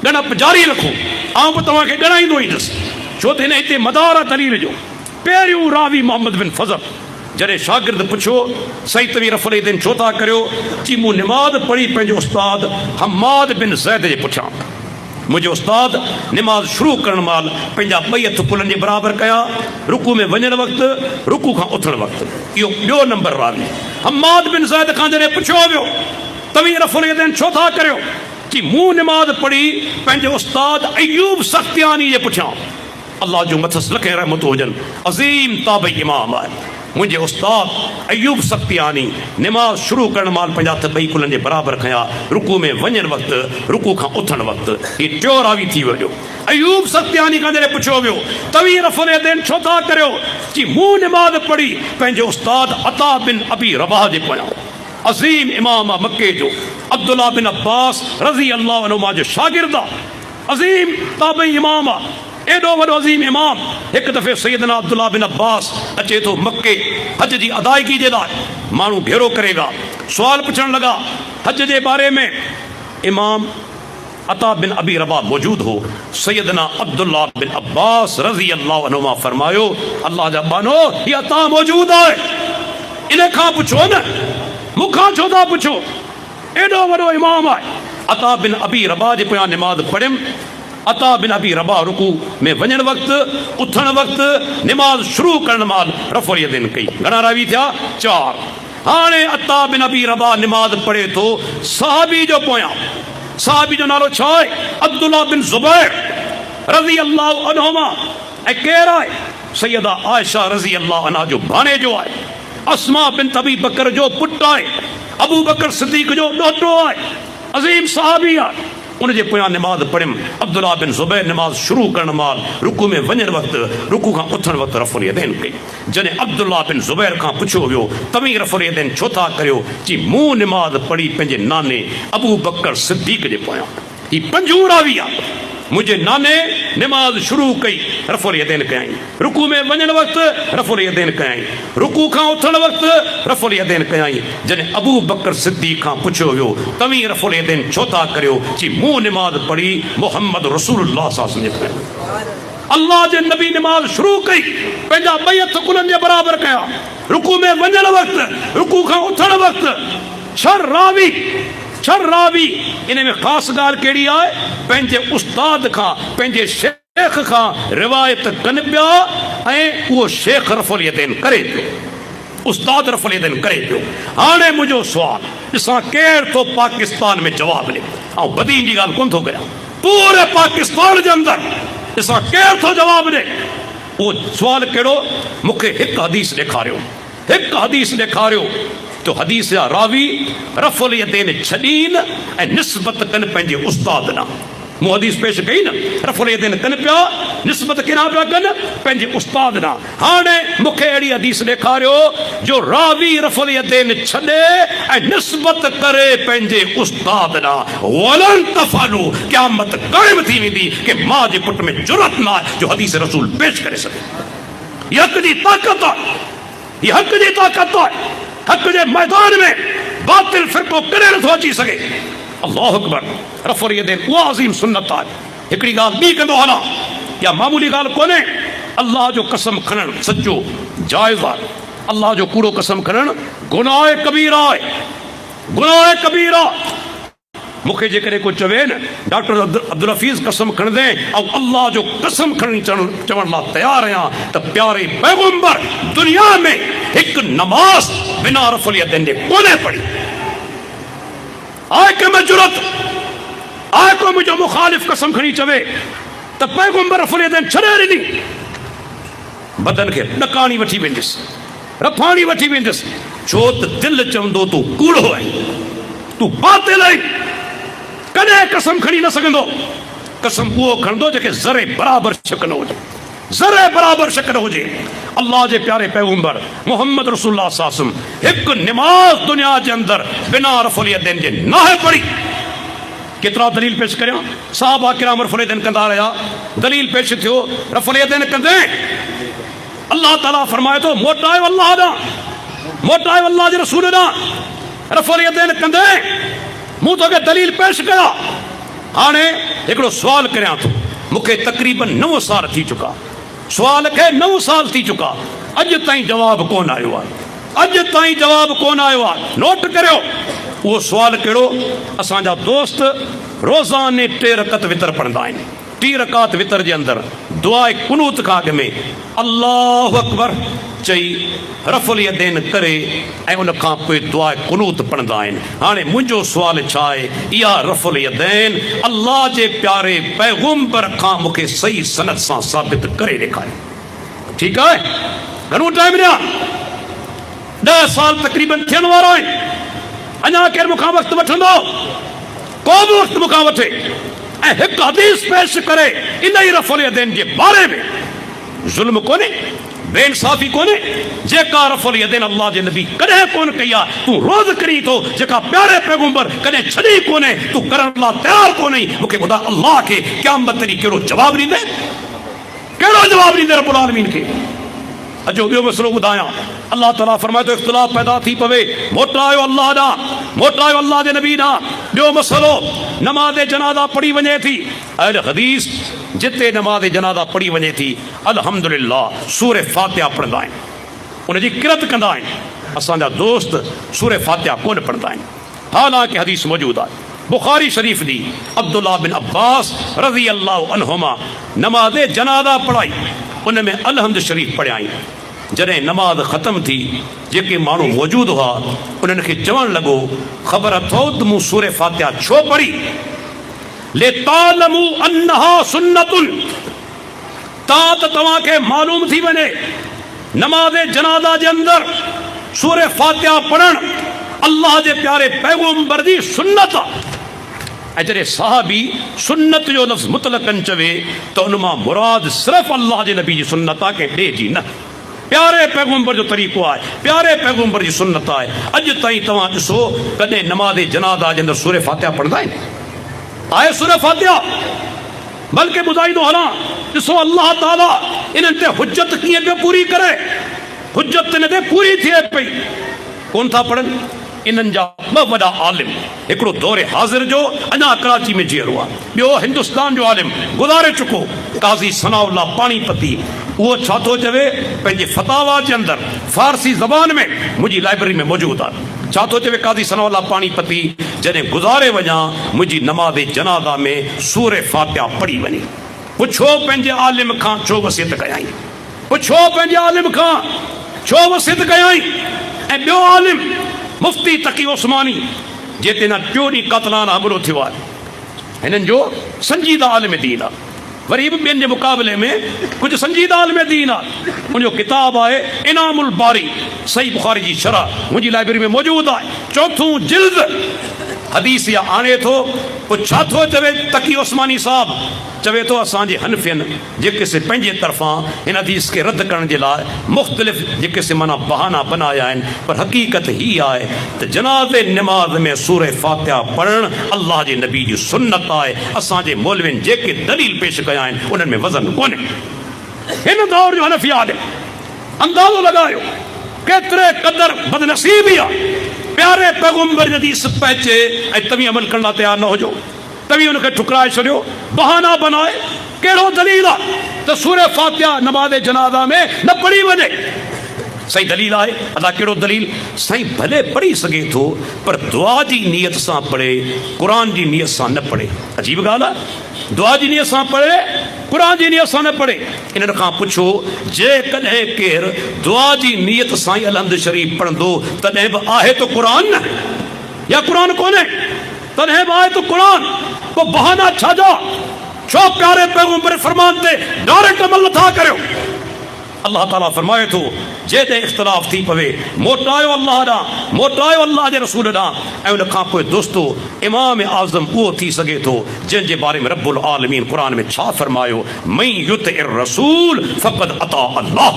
ॻणप जारी रखो, आउं बि तव्हांखे ॻणाईंदो ईंदुसि, छो त हिन हिते मदार आहे दलील जो। पहिरियों रावी मोहम्मद बिन फज़ल। जॾहिं शागिर्द पुछो सही तव्हीं रफ़ुल यदैन छो था करियो, जी मूं नमाज़ पढ़ी पंहिंजो उस्ताद हमाद बिन ज़ैद जे पुछां। मुंहिंजो उस्ताद नमाज़ शुरू करण महिल पंहिंजा ॿई हथ कुलनि जे बराबरि कया, रुकू में वञण वक़्तु, रुकू खां उथण वक़्तु। इहो ॿियो नंबर रावी। हमाद बिन ज़ैद खां जॾहिं पुछियो वियो तव्हीं रफ़ुल यदैन छो था करियो, कि मूं नमाज़ पढ़ी पंहिंजे उस्ताद अयूब सख्तियानी जे पुछां। अल्लाह जो मथस लखे रहमत हुजनि, अज़ीम ताबई इमाम आहे। मुंहिंजे उस्ताद अयूब सख्तियानी नमाज़ शुरू करण महिल पंहिंजा हथ ॿई कुलनि जे बराबरि खयां, रुकू में वञण वक़्तु, रुकू खां उथण वक़्तु। हीउ टियों रावी थी वियो। अयूब सख्तियानी खां जॾहिं पुछियो वियो तव्हीं रफ़ुल यदैन छो था करियो, कि मूं नमाज़ पढ़ी पंहिंजे उस्ताद अता बिन अबी रबाह जे पोयां। अज़ीम इमाम आहे मके जो, अब्दुल्ला बिन अब्बास रज़ी अल्लाह अन्हुमा जो शागिर्द आहे, अज़ीम ताबई इमाम आहे। एडो वडो अज़ीम इमाम एक दफ़े सैयदना अब्दुल्लाह बिन अब्बास अचे तो मक्के हज जी अदायगी जे लाइ माण्हू घेरो करे विया सवाल पुछण लगा हज जे बारे में इमाम अता बिन अबी रबा मौजूद हो सैयदना अब्दुल्लाह बिन अब्बास रज़ी अल्लाह अन्हुमा फरमायो अल्लाह जा बानो ये अता मौजूद है इन खां पुछो न मुखां छो था पुछो एडो वडो इमाम है अता बिन अबी रबा जे पोयां निमाज़ पढ़ियमि अता बिन अबी रबा रुकू में वञण वक़्तु उथण वक़्तु निमाज़ शुरू करण महिल रफ़ुल यदैन कई घणा रावी थिया 4 हाणे अता बिन अबी रबा निमाज़ पढ़े तो सहाबी जो पोयां सहाबी जो नालो छा आहे अब्दुल्लाह बिन ज़ुबैर रज़ी अल्लाह अन्हुमा ऐं केरु आहे सैयदा आयशा रज़ी अल्लाह अन्हा जो भाणे जो आहे अस्मा बिन अबी बकर जो पुटु आहे अबू बकर सिद्दीक़ जो ॾोहिटो आहे अज़ीम सहाबी आहे उनजे पोयां निमाज़ पढ़ियमि अब्दुल्लाह बिन ज़ुबैर निमाज़ शुरू करण महिल रुकू में वञण वक़्तु रुकू खां उथण वक़्तु रफ़ुल यदैन कई जॾहिं अब्दुल्लाह बिन ज़ुबैर खां पुछियो वियो तव्हीं रफ़ुल यदैन छो था करियो चई मूं निमाज़ पढ़ी पंहिंजे नाने अबू बकर सिद्दीक़ जे पोयां ही 5 रावी आहे मुझे नाने निमाज़ शुरू कई रफ़ुल यदैन कयाई रुकू में वञण वक़्तु रफ़ुल यदैन कयाई रुकू खां उथण वक़्तु रफ़ुल यदैन कयाई जॾहिं अबू बकर सिद्दीक़ खां पुछियो वियो तव्हीं रफ़ुल यदैन छो था करियो चई मूं निमाज़ पढ़ी मोहम्मद रसूलुल्लाह सल्लल्लाहु अलैहि वसल्लम अल्लाह जे नबी निमाज़ शुरू कई पंहिंजा 2 हथ कुलनि जे बराबर कया रुकू में वञण वक़्तु रुकू खां उथण वक़्तु 6 रावी इन में ख़ासि ॻाल्हि कहिड़ी आहे पंहिंजे उस्ताद खां पंहिंजे शेख खां रिवायत कनि पिया ऐं उहो शेख रफ़ुल यदैन करे पियो उस्ताद रफ़ुल यदैन करे पियो हाणे मुंहिंजो सुवाल ॾिसां केरु थो पाकिस्तान में जवाबु ॾे ऐं बदीन जी ॻाल्हि कोन थो कयां पूरे पाकिस्तान जे अंदरि ॾिसां केरु थो जवाबु ॾे उहो सुवाल कहिड़ो मूंखे हिकु हदीस ॾेखारियो तो हदीस जा रावी रफ़ुल यदैन छॾीन ऐं निस्बत कनि पंहिंजे उस्ताद ॾांहुं मूं हदीस पेश कई न रफ़ुल यदैन कनि पिया निस्बत किना पिया कनि पंहिंजे उस्ताद ॾांहुं हाणे मूंखे अहिड़ी हदीस ॾेखारियो जो रावी रफ़ुल यदैन छॾे ऐं निस्बत करे पंहिंजे उस्ताद ॾांहुं वलन तफ़अलू क़यामत क़ाइम थी वेंदी कि मां जे पुट में जुरत न आहे जो हदीस रसूल पेश करे सघे इहा हक़ जी ताक़त आहे इहा हक़ जी ताक़त आहे हक़ जे मैदान में बातिल फ़िरक़ो कॾहिं नथो अची सघे अल्लाहु अकबर रफ़ुल यदैन उहा अज़ीम सुन्नत आहे हिकिड़ी ॻाल्हि ॿी कंदो हलां या मामूली ॻाल्हि कोन्हे अल्लाह जो कसम खणणु सचो जाइज़ आहे अल्लाह जो कूड़ो कसम खणणु गुनाह कबीरा आहे गुनाह कबीरा मूंखे जेकॾहिं को चवे न डॉक्टर अब्दुलहफीज़ कसम खणंदे ऐं अल्लाह जो कसम खणी चवण लाइ तयारु आहियां त प्यारे पैगंबर दुनिया में हिकु नमाज़ बिना रफ़ुल यदैन जे कोन्हे पढ़ी आहे कंहिं में जुरत आहे को मुंहिंजो मुखालिफ़ कसम खणी चवे त पैगंबर रफ़ुल यदैन छॾे ॾिनी बदन खे ॾकाणी वठी वेंदुसि रफाणी वठी वेंदुसि छो त दिलि चवंदो तूं कूड़ो आहीं तूं बातिल आहीं कॾहिं कसम खणी न सघंदो कसम उहो खणंदो जेके ज़रे बराबर शक न हुजे ज़रे बराबर शक न हुजे अल्लाह जे प्यारे पैगंबर मोहम्मद रसूलुल्लाह सल्लल्लाहु अलैहि वसल्लम हिकु निमाज़ दुनिया जे अंदरि बिना रफ़ुल यदैन जे नाहे पढ़ी केतिरा दलील पेश करियां सहाबा किराम रफ़ुल यदैन कंदा रहिया दलील पेश थियो रफ़ुल यदैन कंदे अल्लाह ताला फरमाए थो मोटायो अल्लाह ॾांहुं मोटायो अल्लाह जे रसूल ॾांहुं रफ़ुल यदैन कंदे मूं तोखे दलील पेश कया हाणे हिकिड़ो सुवाल करियां थो मूंखे तक़रीबन 9 साल थी चुका सुवाल खे 9 साल थी चुका अॼु ताईं जवाबु कोन आयो आहे नोट करियो उहो सुवाल कहिड़ो असांजा दोस्त रोज़ाने 3 रकात वितर पढ़ंदा आहिनि 3 रकात वितर जे अंदरि दुआए कुनूत खां अॻु में अल्लाहु अकबर चई रफ़ुल यदैन करे ऐं उन खां पोइ दुआ कुनूत पढ़ंदा आहिनि हाणे मुंहिंजो सुवाल छा आहे इहा रफ़ुल यदैन अल्लाह जे प्यारे पैगंबर खां मूंखे सही सनद सां साबित करे ॾेखारे ठीकु आहे घणो टाइम ॾियां 10 साल तक़रीबन थियण वारा आहिनि अञा केरु मूंखां वक़्तु वठंदो को बि वक़्तु मूंखां वठे ऐं हिकु हदीस पेश करे इन ई रफ़ुल यदैन जे बारे में ज़ुल्म कोन्हे बेइंसाफ़ी कोन्हे जेका रफ़ुल यदैन अल्लाह जे नबी कॾहिं कोन कई आहे तूं रोज़ करी थो जेका प्यारे पैगंबर कॾहिं छॾी कोन्हे तूं करण लाइ तयारु कोन्हे मूंखे ॿुधा अल्लाह खे क़यामत ॾींहुं कहिड़ो जवाबु ॾींदे कहिड़ो जवाब ॾींदे रब्बुल आलमीन खे? अचो ॿियो मसलो ॿुधायां। अल्लाह ताला फरमाए थो इख़्तिलाफ़ पैदा थी पवे, मोटायो अल्लाह ॾांहुं, मोटायो अल्लाह जे नबी ॾांहुं। ॿियो मसलो, नमाज़ जनाज़ा पढ़ी वञे थी। अहल हदीस जिते नमाज़ जनाज़ा पढ़ी वञे थी अल्हम्दुलिल्लाह सूरे फातिहा पढ़ंदा आहिनि, उनजी किरत कंदा आहिनि। असांजा दोस्त सूरे फातिहा कोन पढ़ंदा आहिनि, हालांकि हदीस मौजूद आहे बुखारी शरीफ जी। अब्दुल्लाह बिन अब्बास रज़ी अल्लाह अन्हुमा नमाज़ जनाज़ा पढ़ाई, उन में अलहम्द शरीफ पढ़ियाई। जॾहिं नमाज़ ख़त्म थी, जेके माण्हू मौजूद हुआ उन्हनि खे चवणु लॻो, ख़बर अथव त मूं सूरे फातिहा छो पढ़ी? ले तालमू अन्नहा सुन्नतुन, तव्हांखे मालूम थी वञे नमाज़ जनाज़ा जे अंदरि सूरे फातिहा पढ़णु अल्लाह जे प्यारे पैगंबर जी सुन्नत आहे। ऐं जॾहिं साहबी सुन्नत जो लफ़्ज़ मुतलक़न चवे त उन मां मुराद सिर्फ़ु अल्लाह जे नबी जी सुन्नत आहे, कंहिं ॿिए जी न। प्यारे पैगंबर जो तरीक़ो आहे, प्यारे पैगंबर जी सुन्नत आहे। अॼु ताईं तव्हां ॾिसो कॾहिं नमाज़ जनाज़ा जे अंदरि सूरे फातिहा पढ़ंदा आहिनि? आहे सूरे फातिहा? बल्कि ॿुधाईंदो हलां, ॾिसो अल्लाह ताला इन्हनि ते हुज्जत कीअं पियो पूरी करे, हुज्जत इन ते पूरी थिए पई, कोन था पढ़नि। इन्हनि जा ॿ वॾा आलिम, हिकिड़ो दौरे हाज़िर जो अञा कराची में जीअरो आहे, ॿियो हिंदुस्तान जो आलिम गुज़ारे चुको काज़ी सनाउल्लाह पाणीपती। उहो छा थो चवे पंहिंजे फतावा जे अंदरि फारसी ज़बान में, मुंहिंजी लाइब्रेरी में मौजूदु आहे, छा थो चवे काज़ी सनाउल्लाह पाणीपती, जॾहिं गुज़ारे वञा मुंहिंजी नमाज़ जनाज़ा में सूरे फातिहा पढ़ी वञे। पुछो पंहिंजे आलिम खां छो वसियत कयाई, पुछो पंहिंजे आलिम खां छो वसियत कयाई। ऐं ॿियो आलिम मुफ्ती तकी उस्मानी, जिते न टियों ॾींहुं क़तलाना हमिलो थियो आहे, हिननि जो संजीदा आलिम दीन आहे, वरी बि ॿियनि जे मुक़ाबले में कुझु संजीदा आलिम दीन आहे। उनजो किताब आहे इनामुल बारी, सही बुखारी जी शरह मुंहिंजी लाइब्रेरी में मौजूदु आहे, 4 जिल्द हदीस या आणे थो। पोइ छा थो चवे तकी उस्मानी साहब? चवे थो असांजे हनफियन जेके से पंहिंजे तरफ़ां हिन हदीस खे रद्द करण जे लाइ मुख़्तलिफ़ जेके से माना बहाना बनाया आहिनि, पर हक़ीक़त हीअ आहे त जनाज़े नमाज़ में सूरे फातिहा पढ़णु अल्लाह जे नबी जी सुन्नत आहे। असांजे मौलवियुनि जेके दलील पेश कया आहिनि उन्हनि में वज़न कोन्हे। हिन दौर जो हनफी आलिम अंदाज़ो लॻायो केतिरे क़दर बदनसीबी आहे, प्यारे पैगंबर जी हदीस पहुचे ऐं तव्हीं अमल करण लाइ तयारु न हुजो, तव्हीं उनखे ठुकराए छॾियो, बहाना बनाए। कहिड़ो दलील आहे त सूरे फातिहा नमाज़ जनाज़ा में न पढ़ी वञे? सही दलील आहे। अदा कहिड़ो दलील? साईं भले पढ़ी सघे थो, पर दुआ जी नियत सां पढ़े, क़ुरान जी नियत सां न पढ़े। अजीब ॻाल्हि आहे, दुआ जी नियत सां पढ़े, क़ुरान जी नियत सां न पढ़े। इन्हनि खां पुछो, जेकॾहिं केरु दुआ जी नियत सां ई अलहम्द शरीफ़ पढ़ंदो तॾहिं बि आहे त क़ुरान न, या क़ुरान कोन्हे? तॾहिं बि आहे त क़ुरान। पोइ बहाना छाजा? छो प्यारे पैगंबर फरमान ते डायरेक्ट अमल नथा करियो? अल्लाह ताला फरमाए थो, जेॾे इख़्तिलाफ़ थी पवे मोटायो अल्लाह ॾांहुं, मोटायो अल्लाह जे रसूल ॾांहुं। ऐं उन खां पोइ दोस्तो इमाम आज़म उहो थी सघे थो जंहिंजे बारे में रब्बुल आलमीन क़ुरान में छा फरमायो, मई युतिइर रसूल फ़क़द अता अल्लाह।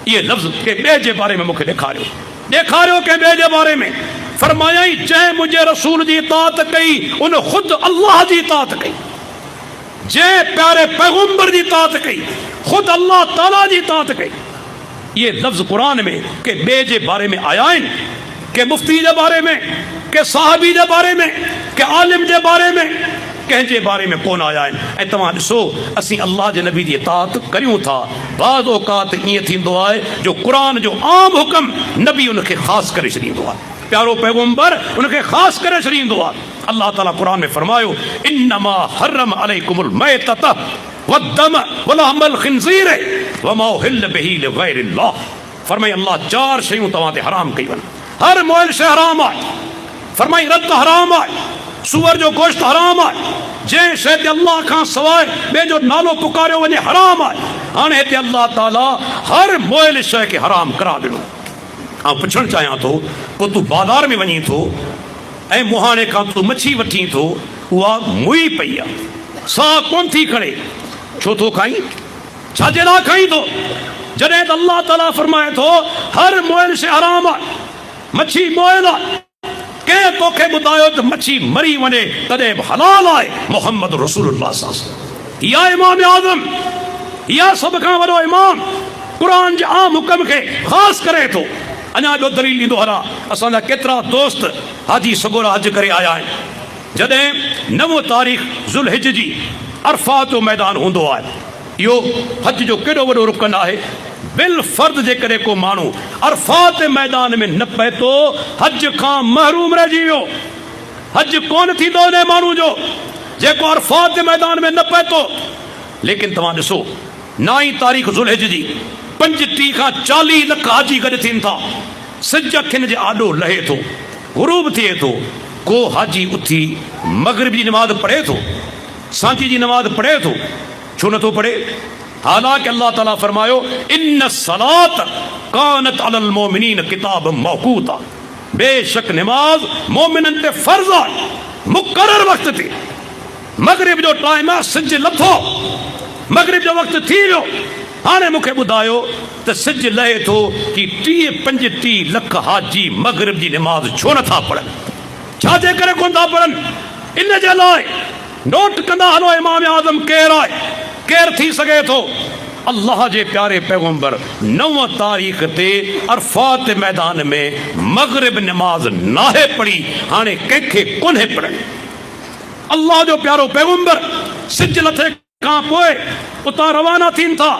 इहे लफ़्ज़ के ॿिए जे बारे में मूंखे ॾेखारियो के ॿिए जे बारे में। फरमायाई जंहिं मुंहिंजे रसूल जी इताअत कई उन ख़ुदि अल्लाह जी इताअत कई, जंहिं प्यारे पैगंबर जी इताअत कई ख़ुदि अल्लाह ताला जी इताअत कई। ये लफ्ज़ कुरान में के ॿिए जे बारे में आया आहिनि, के मुफ्ती जे बारे में, के साहबी जे बारे में, के आलिम जे बारे में, कंहिंजे बारे में कोन आया आहिनि। ऐं तव्हां ॾिसो असीं अल्लाह जे नबी जी इताअत करियूं था, बाज़ औक़ात ईअं थींदो आहे जो क़ुरान जो आम हुक्म नबी उनखे ख़ासि करे छॾींदो आहे, प्यारो पैगंबर उनखे ख़ासि करे छॾींदो आहे। अल्लाह ताला क़ुरान में फरमायो, इन्नमा हर्रम अलैकुमुल मैतत वद्दम वलहमल खिंज़ीर वमा उहिल्ल बिही लिग़ैरिल्लाह। फरमाई अल्लाह 4 शयूं तव्हां ते हराम कयूं आहिनि, हर मोइल शइ हराम आहे। फरमाई रत हराम आहे, सूअर जो गोश्त हराम आहे, जंहिं शइ ते अल्लाह खां सवाइ ॿिए जो नालो पुकारियो वञे हराम आहे। हाणे हिते अल्लाह ताला हर मोइल शइ खे हराम करार ॾिनो। ऐं पुछणु चाहियां थो, पोइ तूं बाज़ार में वञी थो ऐं मुहाणे खां तूं मच्छी वठी थो, उहा मुई पई आहे, साह कोन थी खणे, छो थो खाई? छाजे लाइ खाई थो? जॾहिं त अल्लाह ताला फरमाए थो हर मोइल शइ हराम आहे, मच्छी मोइल आहे। कंहिं तोखे ॿुधायो त मच्छी मरी वञे तॾहिं बि हलाल आहे? मोहम्मद रसूलुल्लाह सल्लल्लाहु अलैहि वसल्लम। या इमाम आज़म, या सब खां वॾो इमाम कुरान जे आम हुकम खे ख़ासि करे थो। अञा ॿियो दलील ॾींदो हलां, असांजा केतिरा दोस्त हाजी सगोरा हज करे आया आहिनि। जॾहिं 9 तारीख़ ज़ुल्हिज जी अरफात जो मैदान हूंदो आहे, इहो हज जो केॾो वॾो रुकन आहे। बिल फर्द जे करे को माण्हू अरफात मैदान में न पए थो, हज खां महरूम रहिजी वियो। हज कोन थींदो उन माण्हू जो जेको अरफात जे मैदान में न पए थो। लेकिन तव्हां ॾिसो 9 तारीख़ ज़ुल्हिज जी 35 खां 40 लख हाजी गॾु थियनि था। सिज अखियुनि जे आॾो लहे थो, गुरूब थिए थो। को हाजी उथी मगरिब जी नमाज़ पढ़े थो, सांझी जी नमाज़ पढ़े थो, छो नथो पढ़े? हालांकि अल्लाह ताला फरमायो इन्न सलात कानत अलल मोमिनीन किताब मौकूता, बेशक नमाज मोमिननि ते फर्ज़ आहे मुक़रर वक़्त ते। मगरिब जो टाइम आहे, सिज लथो, मगरिब जो वक़्तु थी वियो। हाणे मूंखे ॿुधायो त सिज लहे थो कि 30-35 लख हाजी मगरिब जी नमाज़ छो नथा पढ़नि? छाजे करे कोन था पढ़नि? इन जे लाइ नोट कंदा हलो इमाम आज़म केरु आहे, केरु थी सघे थो। अल्लाह जे प्यारे पैगम्बर 9 तारीख़ ते अरफात मैदान में मगरिब नमाज नाहे पढ़ी, हाणे कंहिंखे कोन्हे पढ़णी। अल्लाह जो प्यारो पैगम्बर सिज लथे खां पोइ उतां रवाना थियनि था,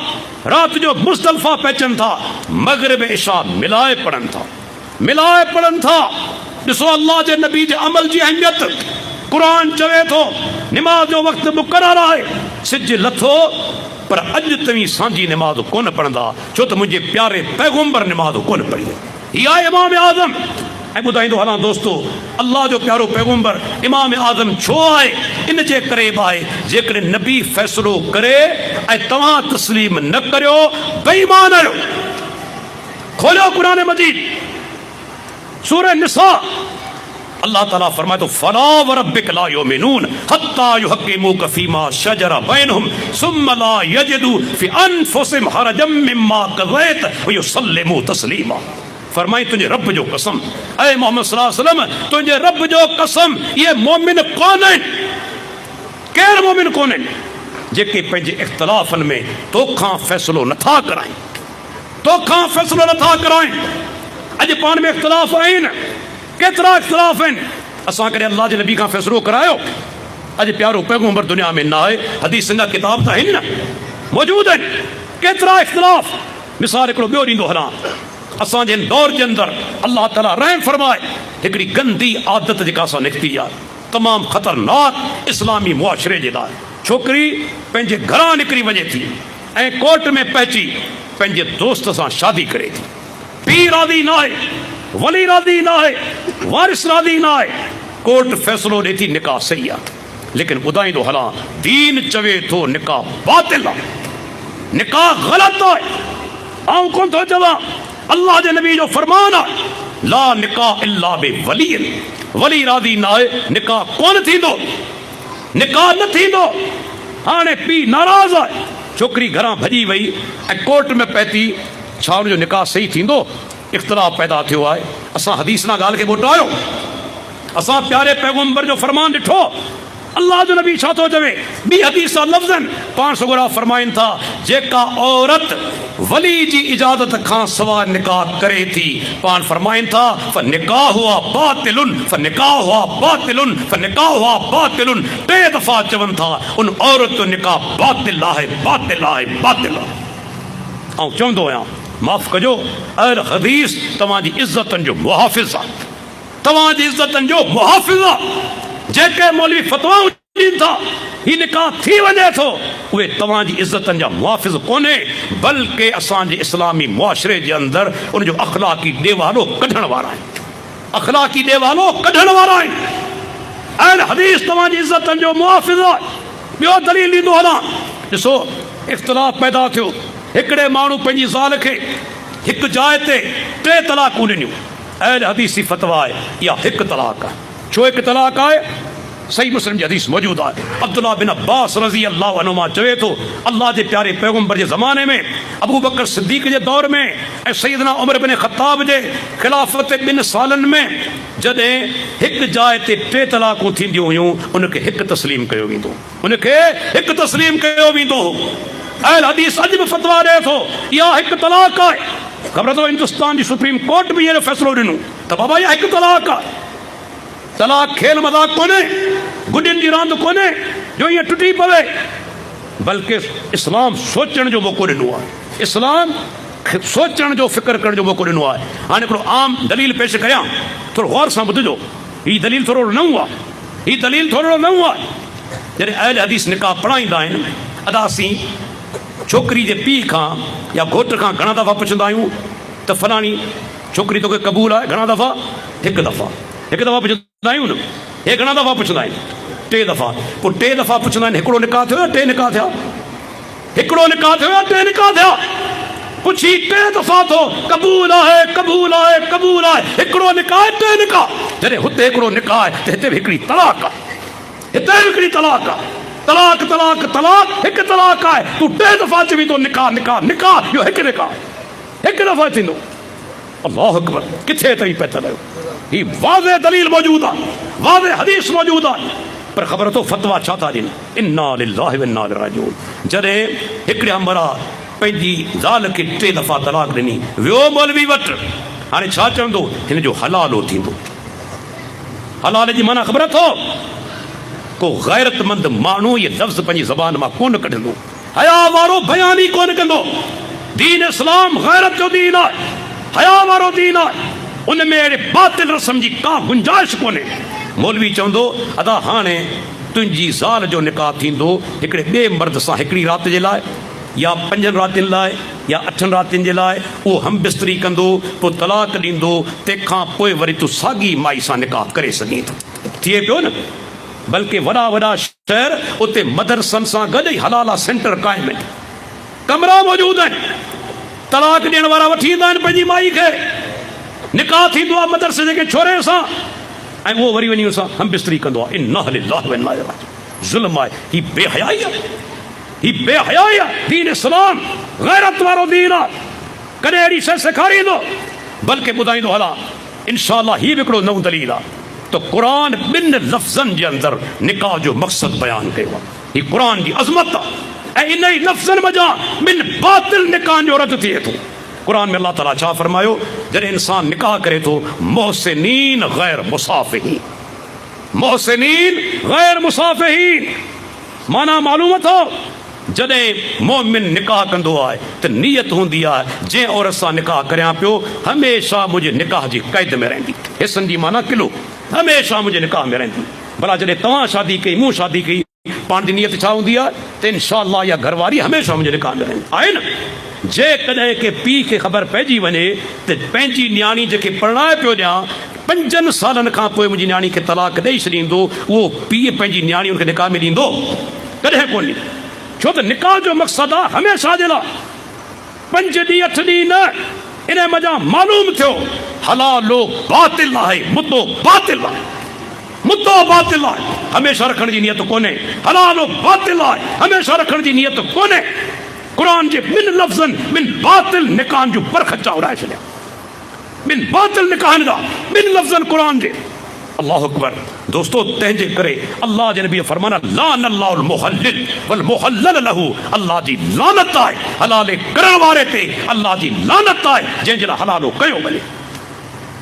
राति जो मुज़दलिफ़ा पहुचनि था, मगरिब इशा मिलाए पढ़नि था, मिलाए पढ़नि था। ॾिसो अल्लाह जे नबी जे अमल जी अहमियत। कुरान चवे थो नमाज जो वक़्तु मुक़रर आहे, सिज लथो, पर अॼु तव्हीं सांझी नमाज़ कोन पढ़ंदा, छो त मुंहिंजे प्यारे पैगम्बर नमाज़ कोन पढ़ी। हीअ आहे इमाम आज़म। ऐं ॿुधाईंदो हलां दोस्तो, अल्लाह जो प्यारो पैगम्बर इमाम आज़म छो आहे? इन जे करे बि आहे जेकॾहिं नबी फ़ैसिलो करे ऐं तव्हां तस्लीम न करियो, बेईमान आहियो। खोलियो कुरान मजीद सूरह निसा, अल्लाह ताला फरमाए थो फला व रब्बिक ला युमिनून हत्ता युहक्किमूक फीमा शजरा बैनहुम सुम्मा ला यजिदू फी अनफुसिहिम हरजम मिम्मा क़ज़ैत व युसल्लिमू तस्लीमा। फरमाई तुंहिंजे रब जो कसम, ऐ मोहम्मद सल्लल्लाहु अलैहि वसल्लम, तुंहिंजे रब जो कसम, ये मोमिन कोन आहिनि। केरु मोमिन कोन आहिनि? जेके पंहिंजे इख़्तिलाफ़नि में तोखां फ़ैसिलो नथा कराइनि, तोखां फ़ैसिलो नथा कराइनि। अॼु पाण में इख़्तिलाफ़ आहिनि, केतिरा इख़्तिलाफ़ आहिनि। असां कॾहिं अल्लाह जे नबी खां फ़ैसिलो करायो? अॼु प्यारो पैगम्बर दुनिया में न आहे, हदीसनि जा किताब त आहिनि न, मौजूदु आहिनि। केतिरा इख़्तिलाफ़। मिसाल हिकिड़ो ॿियो ॾींदो हलां, असांजे दौर जे अंदरि अल्लाह ताला रहम फरमाए हिकिड़ी गंदी आदत जेका असां निकिती आहे, तमामु ख़तरनाक इस्लामी मुआशिरे जे लाइ। छोकिरी पंहिंजे घरां निकिरी वञे थी ऐं कोर्ट में पहुची पंहिंजे दोस्त सां शादी करे थी। पीर राज़ी न आहे, वली राज़ी न आहे, वारिस राज़ी न आहे, कोर्ट फ़ैसिलो ॾे थी निकाह सही आहे। लेकिन ॿुधाईंदो हलां, दीन चवे थो निकाह बातिल आहे, निकाह ग़लति आहे। आऊं कोन थो चवां, अल्लाह जे नबी जो फरमान आहे ला निकाह इल्ला बि वली, वली राज़ी न आहे निकाह कोन थींदो, निकाह न थींदो। हाणे पीउ नाराज़ आहे, छोकिरी घरां भॼी वई ऐं कोर्ट में पहुती, छा हुनजो निकाह सही थींदो? इख़्तिलाफ़ पैदा थियो आहे। असां हदीस ना ॻाल्हि खे मोटायो, असां प्यारे पैगम्बर जो फरमान ॾिठो। अल्लाह जो नबी छा थो चवे? ॿी हदीस लफ़्ज़नि पाण सगोरा फरमाइनि था, जेका औरत वली जी इजाज़त खां सवाइ निकाह करे थी, पाण फरमाइनि था फ़निकाह हुआ बातिलुन, फ़निकाह हुआ बातिलुन, फ़निकाह हुआ बातिलुन। 3 दफ़ा चवनि था उन औरत जो निकाह बातिल आहे, बातिल आहे, बातिल आहे। ऐं चवंदो आहियां माफ़ कजो, अहल हदीस तव्हांजी इज़तनि जो मुहाफ़िज़ आहे, तव्हांजी इज़तनि जो मुहाफ़िज़ आहे। जेके मौलवी फ़तवाऊं ॾीनि था ही निकाह थी वञे थो, उहे तव्हांजी इज़तनि जा मुहाफ़िज़ कोन्हे, बल्कि असांजे इस्लामी मुआशिरे जे अंदरि उनजो अख़लाक़ी ॾेवालो कढण वारा आहिनि, अख़लाक़ी ॾेवालो कढण वारा आहिनि। अहल हदीस तव्हांजी इज़तनि जो मुहाफ़िज़ आहे। ॿियो दलील ॾींदो हलां, ॾिसो इख़्तिलाफ़ पैदा थियो, हिकिड़े माण्हू पंहिंजी ज़ाल खे हिकु जाइ ते 3 तलाक़ूं ॾिनियूं। अहल हदीसी फ़तवा आहे इहा 1 तलाक़ आहे। छो 1 तलाक़ आहे? सही मुस्लिम जी हदीस मौजूद आहे। अब्दुल्लाह बिन अब्बास रज़ी अल्लाह अन्हुमा चवे थो, अल्लाह जे प्यारे पैगम्बर जे ज़माने में, अबू बकर सिद्दीक़ जे दौर में ऐं सैयदना उमर बिन ख़त्ताब जे खिलाफ़त 2 सालनि में, जॾहिं हिकु जाइ ते 3 तलाक़ूं थींदियूं हुयूं, उनखे 1 तस्लीम कयो वेंदो, उनखे 1 तस्लीम कयो वेंदो। अहल हदीस अॼु बि फतवा ॾे थो इहा हिकु तलाक आहे। ख़बर अथव हिंदुस्तान जी सुप्रीम कोर्ट बि इहो फ़ैसिलो ॾिनो त बाबा इहा हिकु तलाक आहे। तलाक खेल मज़ाक कोन्हे, गुॾियुनि जी रांदि कोन्हे जो ईअं टुटी पवे, बल्कि इस्लाम सोचण जो मौक़ो ॾिनो आहे। इस्लाम सोचण जो फ़िक्र करण जो मौक़ो ॾिनो आहे। हाणे हिकिड़ो आम दलील पेश करियां, थोरो गौर सां ॿुधिजो। हीअ दलील थोरो नओं आहे, हीअ दलील थोरो नओं आहे। जॾहिं अहल हदीस निकाह पढ़ाईंदा आहिनि, अदा असीं छोकिरी जे पीउ खां या घोट खां घणा दफ़ा पुछंदा आहियूं त फलाणी छोकिरी तोखे क़बूल आहे? घणा दफ़ा? हिकु दफ़ा पुछंदा आहियूं न। हे घणा दफ़ा पुछंदा आहिनि? 3 दफ़ा। पोइ 3 दफ़ा पुछंदा आहिनि हिकिड़ो निकाह थियो या 3 निकाह थिया? हिकिड़ो निकाह थियो या 3 निकाह थिया? पुछी 3 दफ़ा थो क़बूल आहे, क़बूल आहे, क़बूल आहे। हिकिड़ो निकाह, 3 निकाह। जॾहिं हुते हिकिड़ो निकाह आहे त हिते बि हिकिड़ी तलाक आहे, हिते बि हिकिड़ी तलाक आहे। तलाक तलाक तलाक हिकु तलाक आहे। तूं 3 दफ़ा चवी थो निकाह निकाह निकाह, इहो हिकु निकाह हिकु दफ़ा थींदो। अल्लाहु अकबर, किथे ताईं पिया था रहियो? ही वाज़े दलील मौजूदु आहे, वाज़े हदीस मौजूदु आहे, पर ख़बर अथव फतवा छा था ॾियनि? इन्ना लिल्लाहि व इन्ना इलैहि राजिऊन। जॾहिं हिकिड़े अमरा पंहिंजी ज़ाल खे 3 दफ़ा तलाक ॾिनी, वियो मौलवी वटि, हाणे छा चवंदो? हिन जो हलालो थींदो। हलाल जी माना ख़बर अथव? को गैरतमंद माण्हू इहे लफ़्ज़ पंहिंजी ज़बान मां कोन कढंदो, हया वारो बयान ई कोन कंदो। दीन इस्लाम गैरत जो दीन आहे, हया वारो दीन आहे। उन में अहिड़े बातिल रस्म जी का गुंजाइश कोन्हे। मौलवी चवंदो अदा हाणे तुंहिंजी ज़ाल जो निकाह थींदो हिकिड़े ॿिए मर्द सां, हिकिड़ी राति जे लाइ या 5 रातियुनि लाइ या 8 रातियुनि जे लाइ, उहो हम बिस्तरी कंदो, पोइ तलाक ॾींदो, तंहिंखां पोइ वरी तूं साॻी माई सां निकाह करे सघीं थो। थिए पियो न? बल्कि वॾा वॾा शहर उते मदरसनि सां गॾु ई हलाला सेंटर क़ाइमु आहिनि, कमरा मौजूदु आहिनि। तलाक ॾियण वारा वठी ईंदा आहिनि पंहिंजी माई खे, निकाह थींदो आहे मदरसे जे के छोरे सां, ऐं उहो वरी वञी सां हम बिस्तरी कंदो आहे। इन्ना लिल्लाहि व इन्ना इलैहि राजिऊन। ज़ुल्म आहे, ही बेहयाई आहे, ही बेहयाई आहे। दीन इस्लाम गैरत वारो दीन आहे। कॾहिं अहिड़ी शइ सेखारींदो, बल्कि ॿुधाईंदो हला इंशाअल्लाह। हीअ बि हिकिड़ो नओं दलील आहे त क़ुरान 2 लफ़्ज़नि जे अंदरि निकाह जो मक़सदु बयानु कयो आहे। हीअ क़ुरान जी अज़मत आहे, ऐं इन ई लफ़्ज़नि वॼां 2 बातिल निकाह जो रद्द थिए थो। क़ुरान में अल्लाह ताला छा फरमायो? जॾहिं इंसान निकाह करे थो, मोहसिनीन गैर मुसाफ़िहीन, मोहसिनीन गैर मुसाफ़िहीन माना मालूम अथव? जॾहिं मोमिन निकाह कंदो आहे त नियत हूंदी आहे जंहिं औरत सां निकाह करियां पियो हमेशह मुंहिंजे निकाह जी क़ैद में रहंदी। हिसनि जी माना किलो, हमेशह मुंहिंजे निकाह में रहंदी। भला जॾहिं तव्हां शादी कई, मूं शादी कई, पाण जी नियत छा हूंदी आहे त इंशाअल्लाह इहा घरवारी हमेशह मुंहिंजे निकाह में रहंदी आहे न। जेकॾहिं के पीउ खे ख़बर पइजी वञे त पंहिंजी न्याणी जेके परिणाए पियो ॾियां 5 सालनि खां पोइ मुंहिंजी न्याणी खे तलाक ॾेई छॾींदो, उहो पीउ पंहिंजी न्याणी उनखे निकाह में ॾींदो? कॾहिं कोन ॾींदो। छो त निकाह जो मक़सदु आहे हमेशह जे लाइ, 5 ॾींहं 8 ॾींहं न। इन मज़ा मालूम थियो हलालो बातिल आहे, मुद्दो बातिल आहे, मुद्दो बातिल आहे, हमेशह रखण जी नियत कोन्हे। हलालो बातिल आहे, हमेशह रखण जी नियत कोन्हे। क़ुरान जे 2 लफ़्ज़नि 2 बातिल निकाहनि जूं परखचा उड़ाए छॾिया। 2 बातिल निकाहनि जा 2 लफ़्ज़नि क़ुरान जे। अल्लाहु अकबर। दोस्तो, तंहिंजे करे अल्लाह जे नबी फरमाना लान अल्लाहुल मुहल्लिल वल मुहल्लल लहू, अल्लाह जी लानत आहे हलाले करण वारे ते, अल्लाह जी लानत आहे जंहिंजे लाइ हलालो कयो वञे।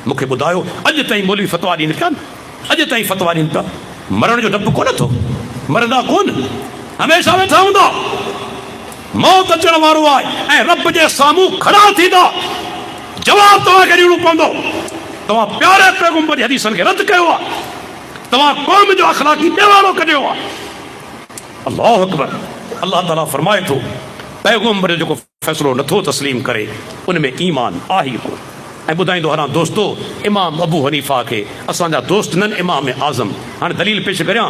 मूंखे ॿुधायो, अॼु ताईं मौलवी फतवा ॾींदा पिया, अॼु ताईं फतवा ॾींदा पिया। मरण जो डपु कोन थो, मरंदा कोन, हमेशह वेठा हूंदा। मौत अचण वारो आहे ऐं रब जे साम्हूं खड़ा थींदा। जवाब तव्हांखे ॾियणो पवंदो। तव्हां प्यारे पैगंबर जी हदीसनि खे रद्द कयो आहे, तव्हां क़ौम जो अखलाक़ी ॾेवाड़ो कढियो आहे। अल्लाहु अकबर। अल्लाह ताला फरमाए थो पैगंबर जो जेको फ़ैसिलो नथो तस्लीम करे उन में ईमान आहे ई कोन। ऐं ॿुधाईंदो हलां दोस्तो, इमाम अबू हनीफ़ा खे असांजा दोस्त नन इमाम आज़म। हाणे दलील पेश करियां।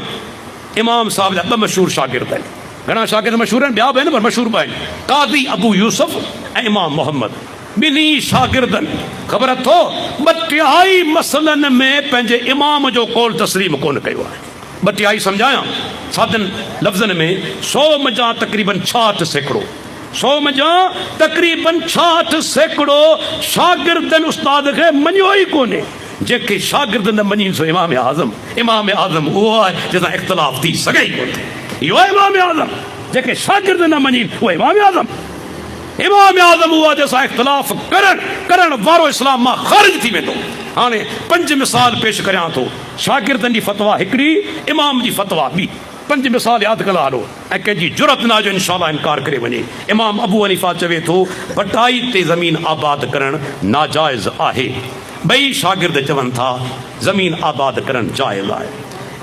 इमाम साहब जा 2 मशहूर शागिर्द आहिनि, घणा शागिर्द मशहूर आहिनि, ॿिया बि आहिनि पर मशहूर बि आहिनि, काज़ी अबू यूसुफ ऐं इमाम मोहम्मद। 2 शागिर्दनि ख़बर अथव 2 मसलनि में पंहिंजे इमाम जो कौल तस्लीम कोन कयो आहे। 2 सम्झायां सादनि लफ़्ज़नि में, 100 मञा तक़रीबन 66 सैकड़ो, 100 मञा तक़रीबन 66 सैकड़ो शागिर्दनि उस्ताद खे मञियो ई कोन्हे। जेके शागिर्द न मञी सो इमाम आज़म। इमाम आज़म उहो आहे जंहिंसां इख़्तिलाफ़ थी सघे ई कोन। इहो आहे इमाम आज़म। जेके शागिर्द न मञी उहे इमाम आज़म हुआ जंहिंसां इख़्तिलाफ़ करण वारो इस्लाम मां ख़ारिज थी वेंदो। हाणे 5 मिसाल पेश करियां थो। शागिर्दनि जी फतवा हिकिड़ी, इमाम जी फतवा ॿी। 5 मिसाल यादि कंदा हलो ऐं कंहिंजी जुरत न जो इंशाअल्लाह इनकार करे वञे। इमाम अबू हनीफ़ा चवे थो बटाई ते ज़मीन आबाद करणु नाजाइज़ आहे। ॿई शागिर्द चवनि था ज़मीन आबाद करणु जाइज़ आहे।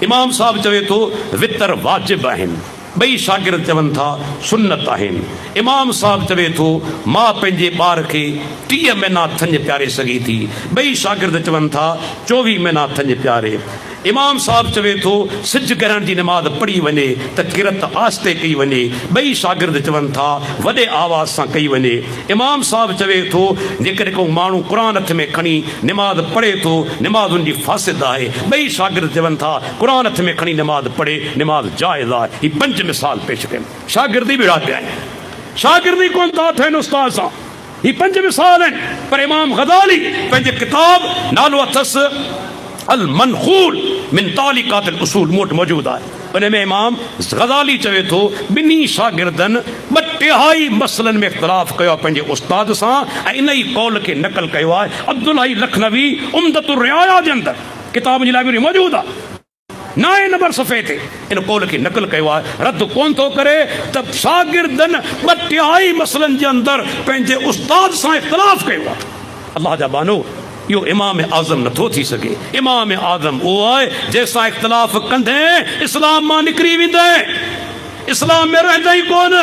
इमाम साहब चवे थो वितर वाजिब आहिनि। ॿई शागिर्द चवनि था सुन्नत आहिनि। इमाम साहब चवे थो मां पंहिंजे ॿार खे 30 महीना थञ प्यारे सघे थी। ॿई शागिर्द चवनि था 24 महीना थञ प्यारे। इमाम साहब चवे थो सिज ग्रहण जी नमाज़ पढ़ी वञे त किरत आस्ते कई वञे। ॿई शागिर्द चवनि था वॾे आवाज़ सां कई वञे। इमाम साहब चवे थो जेकॾहिं को माण्हू क़ुर हथ में खणी नमाज़ पढ़े थो नमाज़ उनजी फासिद आहे। ॿई शागिर्द चवनि था क़ुर हथ में खणी नमाज़ पढ़े नमाज़ जाइज़ आहे। ही 5 मिसाल पेश कनि। शागिर्दी बि पिया आहिनि, शागिर्दी कोन था थियनि उस्ताद सां। ही 5 मिसाल आहिनि। पर इमाम गज़ाली पंहिंजे किताब नालो अथसि अल मनखूल मिन तालिकात अल उसूल मोट मौजूद आहे। उन में इमाम गज़ाली चवे थो ॿिन्ही शागिर्दनि 2/3 मसलनि में इख़्तिलाफ़ कयो पंहिंजे उस्ताद सां ऐं इन ई कौल खे नक़ल कयो आहे। अब्दुल्लाह लखनवी उम्दतुर रिआया जे अंदरि किताब जी लाइब्रेरी मौजूद आहे। 9 नंबर सफ़े ते इन कौल खे नक़ल कयो आहे। रद्द कोन थो करे त शागिर्दनि 2/3 मसलनि जे अंदरि पंहिंजे उस्ताद सां इख़्तिलाफ़ कयो आहे। अल्लाह जा बानो इहो इमाम आज़म नथो थी सघे। इमाम आज़म उहो आहे जंहिंसां इख़्तिलाफ़ कंदे इस्लाम मां निकिरी वेंदे, इस्लाम में रहंदे ई कोन।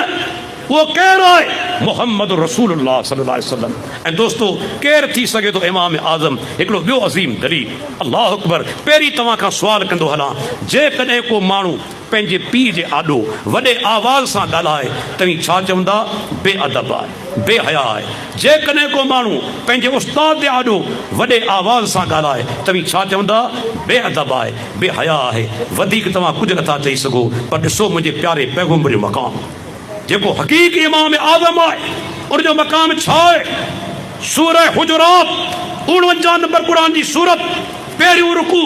उहो केरु आहे? मुहम्मद रसूलुल्लाह सल्लल्लाहु अलैहि वसल्लम। ऐं दोस्तो केरु थी सघे थो इमाम आज़म? हिकिड़ो ॿियो अज़ीम दलील। अल्लाह अकबर। पहिरीं तव्हां खां सुवाल कंदो हलां, जेकॾहिं को माण्हू पंहिंजे पीउ जे आॾो वॾे आवाज़ सां ॻाल्हाए तव्हीं छा चवंदा? बेअदब आहे, बेहया आहे। जेकॾहिं को माण्हू पंहिंजे उस्ताद जे आॾो वॾे आवाज़ सां ॻाल्हाए तव्हीं छा चवंदा? बेअदब आहे, बेहया आहे। वधीक तव्हां कुझु नथा चई सघो। पर ॾिसो मुंहिंजे प्यारे पैगंबर जो मक़ाम, जेको हक़ीक़ी इमाम आज़म आहे, उनजो मक़ाम छा आहे? सूरह हुजुरात 49 नंबर क़ुरान जी सूरत, पहिरियों रुकू।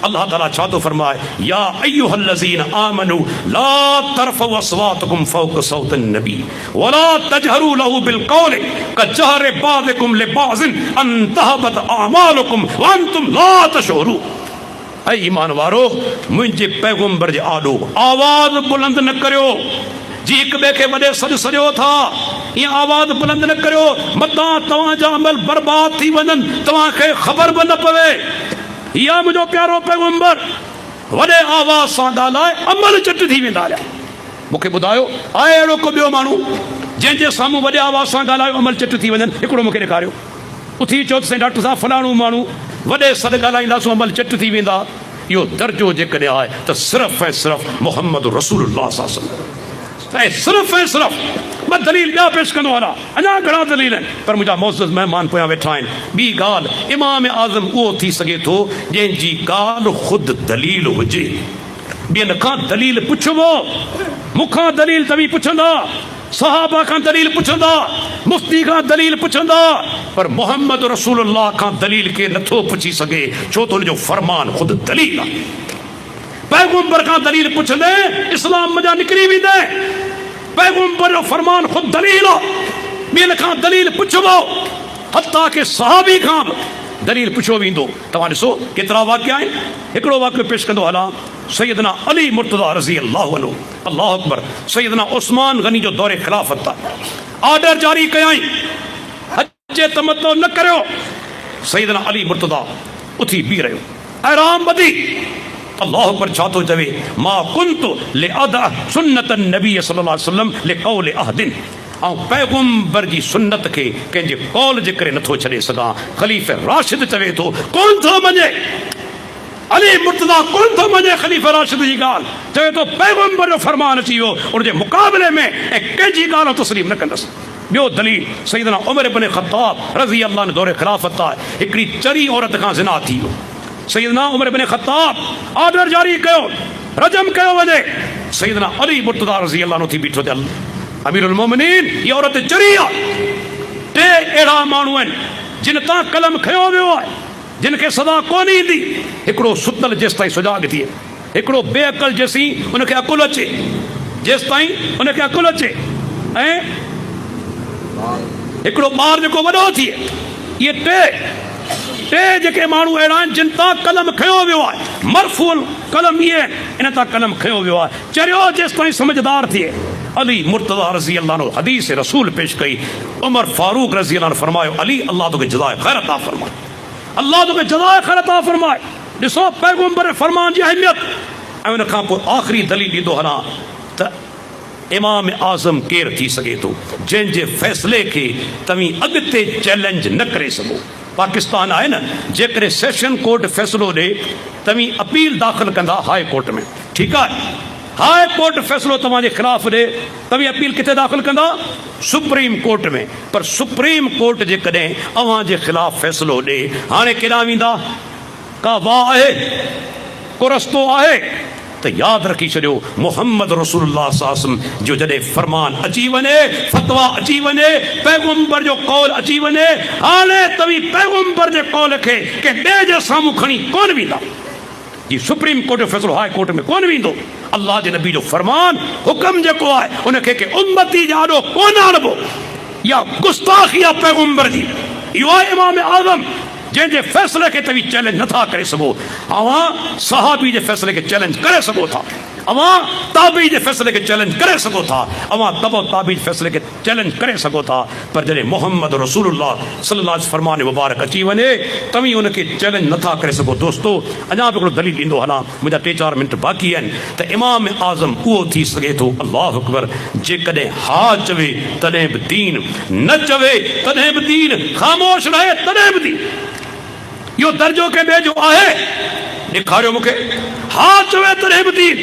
अल्लाह ताला छा थो फरमाए? या अय्युहल्लज़ीना आमनू ला तरफ़उ अस्वातकुम फ़ौक़ सौतिन नबी वला तजहरू लहू बिलक़ौलि कजहरि बाज़िकुम लिबाज़िन अन तहबत अअमालुकुम व अंतुम ला तशऊरून। ऐ ईमान वारो, मुंहिंजे पैगंबर जे आॾो आवाज़ बुलंद न करियो जी हिक ॿिए खे वॾे सॾियो था। ईअं आवाज़ बुलंद न करियो मतां तव्हांजा अमल बर्बाद थी वञनि, तव्हांखे ख़बर बि न पवे। या मुंहिंजो प्यारो पैगंबर वॾे आवाज़ सां ॻाल्हाए अमल चट थी वेंदा हुआ। मूंखे ॿुधायो आहे अहिड़ो को ॿियो माण्हू जंहिंजे साम्हूं वॾे आवाज़ सां ॻाल्हायो अमल चट थी वञनि? हिकिड़ो मूंखे ॾेखारियो। उथी चओ त डॉक्टर साहब फलाणो माण्हू वॾे सॾ ॻाल्हाईंदासीं अमल चट थी वेंदा। इहो दर्जो जेकॾहिं आहे त सिर्फ़ु ऐं सिर्फ़ु मुहम्मद रसूलुल्लाह सल्लल्लाहु अलैहि वसल्लम। ऐं सिर्फ़ु ऐं सिर्फ़ु ॿ दलील ॿिया पेश कंदो हलां। अञा घणा दलील आहिनि पर मुंहिंजा मुअज़्ज़ज़ महिमान पोयां वेठा आहिनि। ॿी ॻाल्हि, इमाम आज़म उहो थी सघे थो जंहिंजी ॻाल्हि ख़ुदि दलील हुजे। ॿियनि खां दलील पुछिबो, मूंखां दलील तव्हीं पुछंदा, सहाबा खां दलील पुछंदा, मुफ्ती खां दलील पुछंदा, पर मुहम्मद रसूलुल्लाह खां दलील के नथो पुछी सघे, छो त हुनजो फरमान ख़ुदि दलील आहे। पैगंबर खां दलील पुछंदे इस्लाम मज़ा निकिरी वेंदे। पैगंबर जो फरमान ख़ुदि दलील आहे। ॿियनि खां दलील पुछिबो, हत्ता के सहाबी खां दलील पुछियो वेंदो। तव्हां ॾिसो केतिरा वाक़िया आहिनि। हिकिड़ो वाक़ियो पेश कंदो हलां। सैयदना अली मुर्तज़ा रज़ी अल्लाह अन्हु, अल्लाह अकबर। सैयदना उस्मान गनी जो दौरे ख़िलाफ़त आहे, ऑर्डर जारी कयाई हज तमत्तो न करियो। सैयदना अली मुर्तज़ा उथी बीह रहियो, ऐराम ॿधी। अल्लाह अकबर छा थो चवे? मा कुन्तु लिअदा सुन्नत नबी सल्लल्लाहु अलैहि वसल्लम लिक़ौल अहदिन। ऐं पैगंबर जी सुन्नत खे कंहिंजे कौल जे करे नथो छॾे सघां। ख़लीफ़े राशिद चवे थो कोन थो मञे, अली मुर्तज़ा कोन थो मञे ख़लीफ़े राशिद जी ॻाल्हि। चवे थो पैगंबर जो फरमान अची वियो उनजे मुक़ाबले में ऐं कंहिंजी ॻाल्हि तस्लीम न कंदसि। ॿियो दलील, सैयदना उमर इब्न ख़त्ताब रज़ी अल्लाह अन्हु दौरे ख़िलाफ़त आहे, हिकिड़ी चरी औरत खां ज़िना थी वियो। सैयदना उमर इब्न ख़त्ताब ऑर्डर जारी कयो, रजम कयो वञे। सैयदना अली मुर्तज़ा रज़ी अल्लाह अन्हु थी बीठो ते अमीरुल मोमिनीन, ये औरत चरी आहे। 3 अहिड़ा माण्हू आहिनि जिन तां कलम खयो वियो आहे, जिन खे सदा कोन ईंदी। हिकिड़ो सुतल जेसि ताईं सुजाॻ थिए, हिकिड़ो बेअक़ल जेसीं उनखे अकुल अचे। जेसि ताईं उनखे अकुल अचे ऐं हिकिड़ो ॿार जेको वॾो थिए। इहे टे जेके माण्हू अहिड़ा आहिनि जिन तां कलम खयो वियो आहे, मरफूल कलम इहे इन तां कलम खयो वियो आहे। चरियो जेसि ताईं समझदार थिए। अली मुर्तज़ा रज़ी अल्लाह अन्हु हदीस रसूल पेश कई। उमर फारूक रज़ी अल्लाह अन्हु फरमायो, अली अल्लाह तोखे जज़ाए ख़ैर अता फरमाए, अल्लाह तोखे जज़ाए ख़ैर अता फरमाए। ॾिसो पैगम्बर फरमान जी अहमियत। ऐं उन खां पोइ आख़िरी दलील ॾींदो हलां त इमाम आज़म केरु थी सघे थो जंहिंजे फ़ैसिले खे तव्हीं अॻिते चैलेंज न करे सघो। पाकिस्तान आहे न, जेकॾहिं सेशन कोर्ट फ़ैसिलो ॾे तव्हीं अपील दाख़िल कंदा हाई कोर्ट में, ठीकु आहे। हाई कोर्ट फ़ैसिलो तव्हांजे ख़िलाफ़ ॾे, तव्हीं अपील किथे दाख़िल कंदा? सुप्रीम कोर्ट में। पर सुप्रीम कोर्ट जेकॾहिं अव्हांजे ख़िलाफ़ फ़ैसिलो ॾे, हाणे केॾांहुं वेंदा? का वाह आहे, को रस्तो आहे? त यादि रखी छॾियो, मोहम्मद रसूलुल्लाह सल्लल्लाहु अलैहि वसल्लम जो जॾहिं फरमान अची वञे, फतवा अची वञे, पैगम्बर जो कौल अची वञे, हाणे तव्हीं पैगम्बर जे कौल खे कंहिं ॿिए जे साम्हूं खणी कोन वेंदा। जी सुप्रीम कोर्ट जो फ़ैसिलो हाई कोर्ट में कोन वेंदो। अल्लाह जे नबी जो फरमान हुक्म जेको आहे उनखे के उम्मती जा आॾो कोन आणबो। या गुस्ताखी आहे पैगम्बर जी। इहो आहे इमाम आज़म जंहिंजे फ़ैसिले खे तव्हीं चैलेंज नथा करे सघो। अवां सहाबी जे फ़ैसिले खे चैलेंज करे सघो था, अवां ताबी जे फ़ैसिले खे चैलेंज करे सघो था, अवां तबो ताबी जे फ़ैसिले खे चैलेंज करे सघो था। पर जॾहिं मोहम्मद रसूलुल्लाह सल्लल्लाहु अलैहि फरमान मुबारक अची वञे तव्हीं उनखे चैलेंज नथा करे सघो। दोस्तो अञा बि हिकिड़ो दलील ॾींदो हलां, मुंहिंजा 3-4 मिंट बाक़ी आहिनि। त इमाम आज़म उहो थी सघे थो, अल्लाहु अकबर, जेकॾहिं हा चवे तॾहिं बि दीन, न चवे तॾहिं बि दीन, ख़ामोश रहे तॾहिं बि दीन। इहो दर्जो कंहिं ॿिए जो आहे? ॾेखारियो मूंखे। हा चवे तॾहिं बि दीन,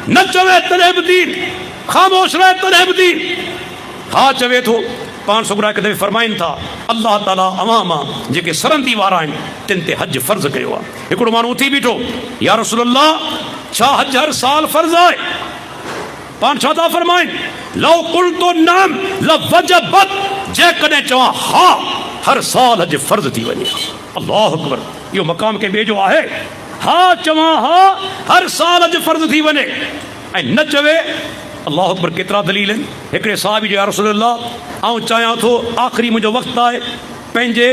न चवे तॾहिं बि दीन, ख़ामोश रहे तॾहिं बि दीन। हा चवे थो, पाण सुगरा हिकु दफ़े फरमाइनि था, अल्लाह ताला अवां मां जेके सरंदी वारा आहिनि तिन ते हज फ़र्ज़ कयो आहे। हिकिड़ो माण्हू उथी बीठो, या रसूलल्लाह, छा हज हर साल फ़र्ज़ आहे? पाण छा था फरमाइनि? लौ कुल्तु नअम लवजबत, जेकॾहिं चवां हा हर साल हज फ़र्ज़ थी वञे। अल्लाहु अकबर, इहो मक़ाम के ॿिए जो आहे? हा चवां हा हर साल हज फ़र्ज़ थी वञे ऐं न चवे। अल्लाहु अकबर, केतिरा दलील आहिनि। हिकिड़े साहबी जो, या रसूलल्लाह, आउं चाहियां थो आख़िरी मुंहिंजो वक़्तु आहे, पंहिंजे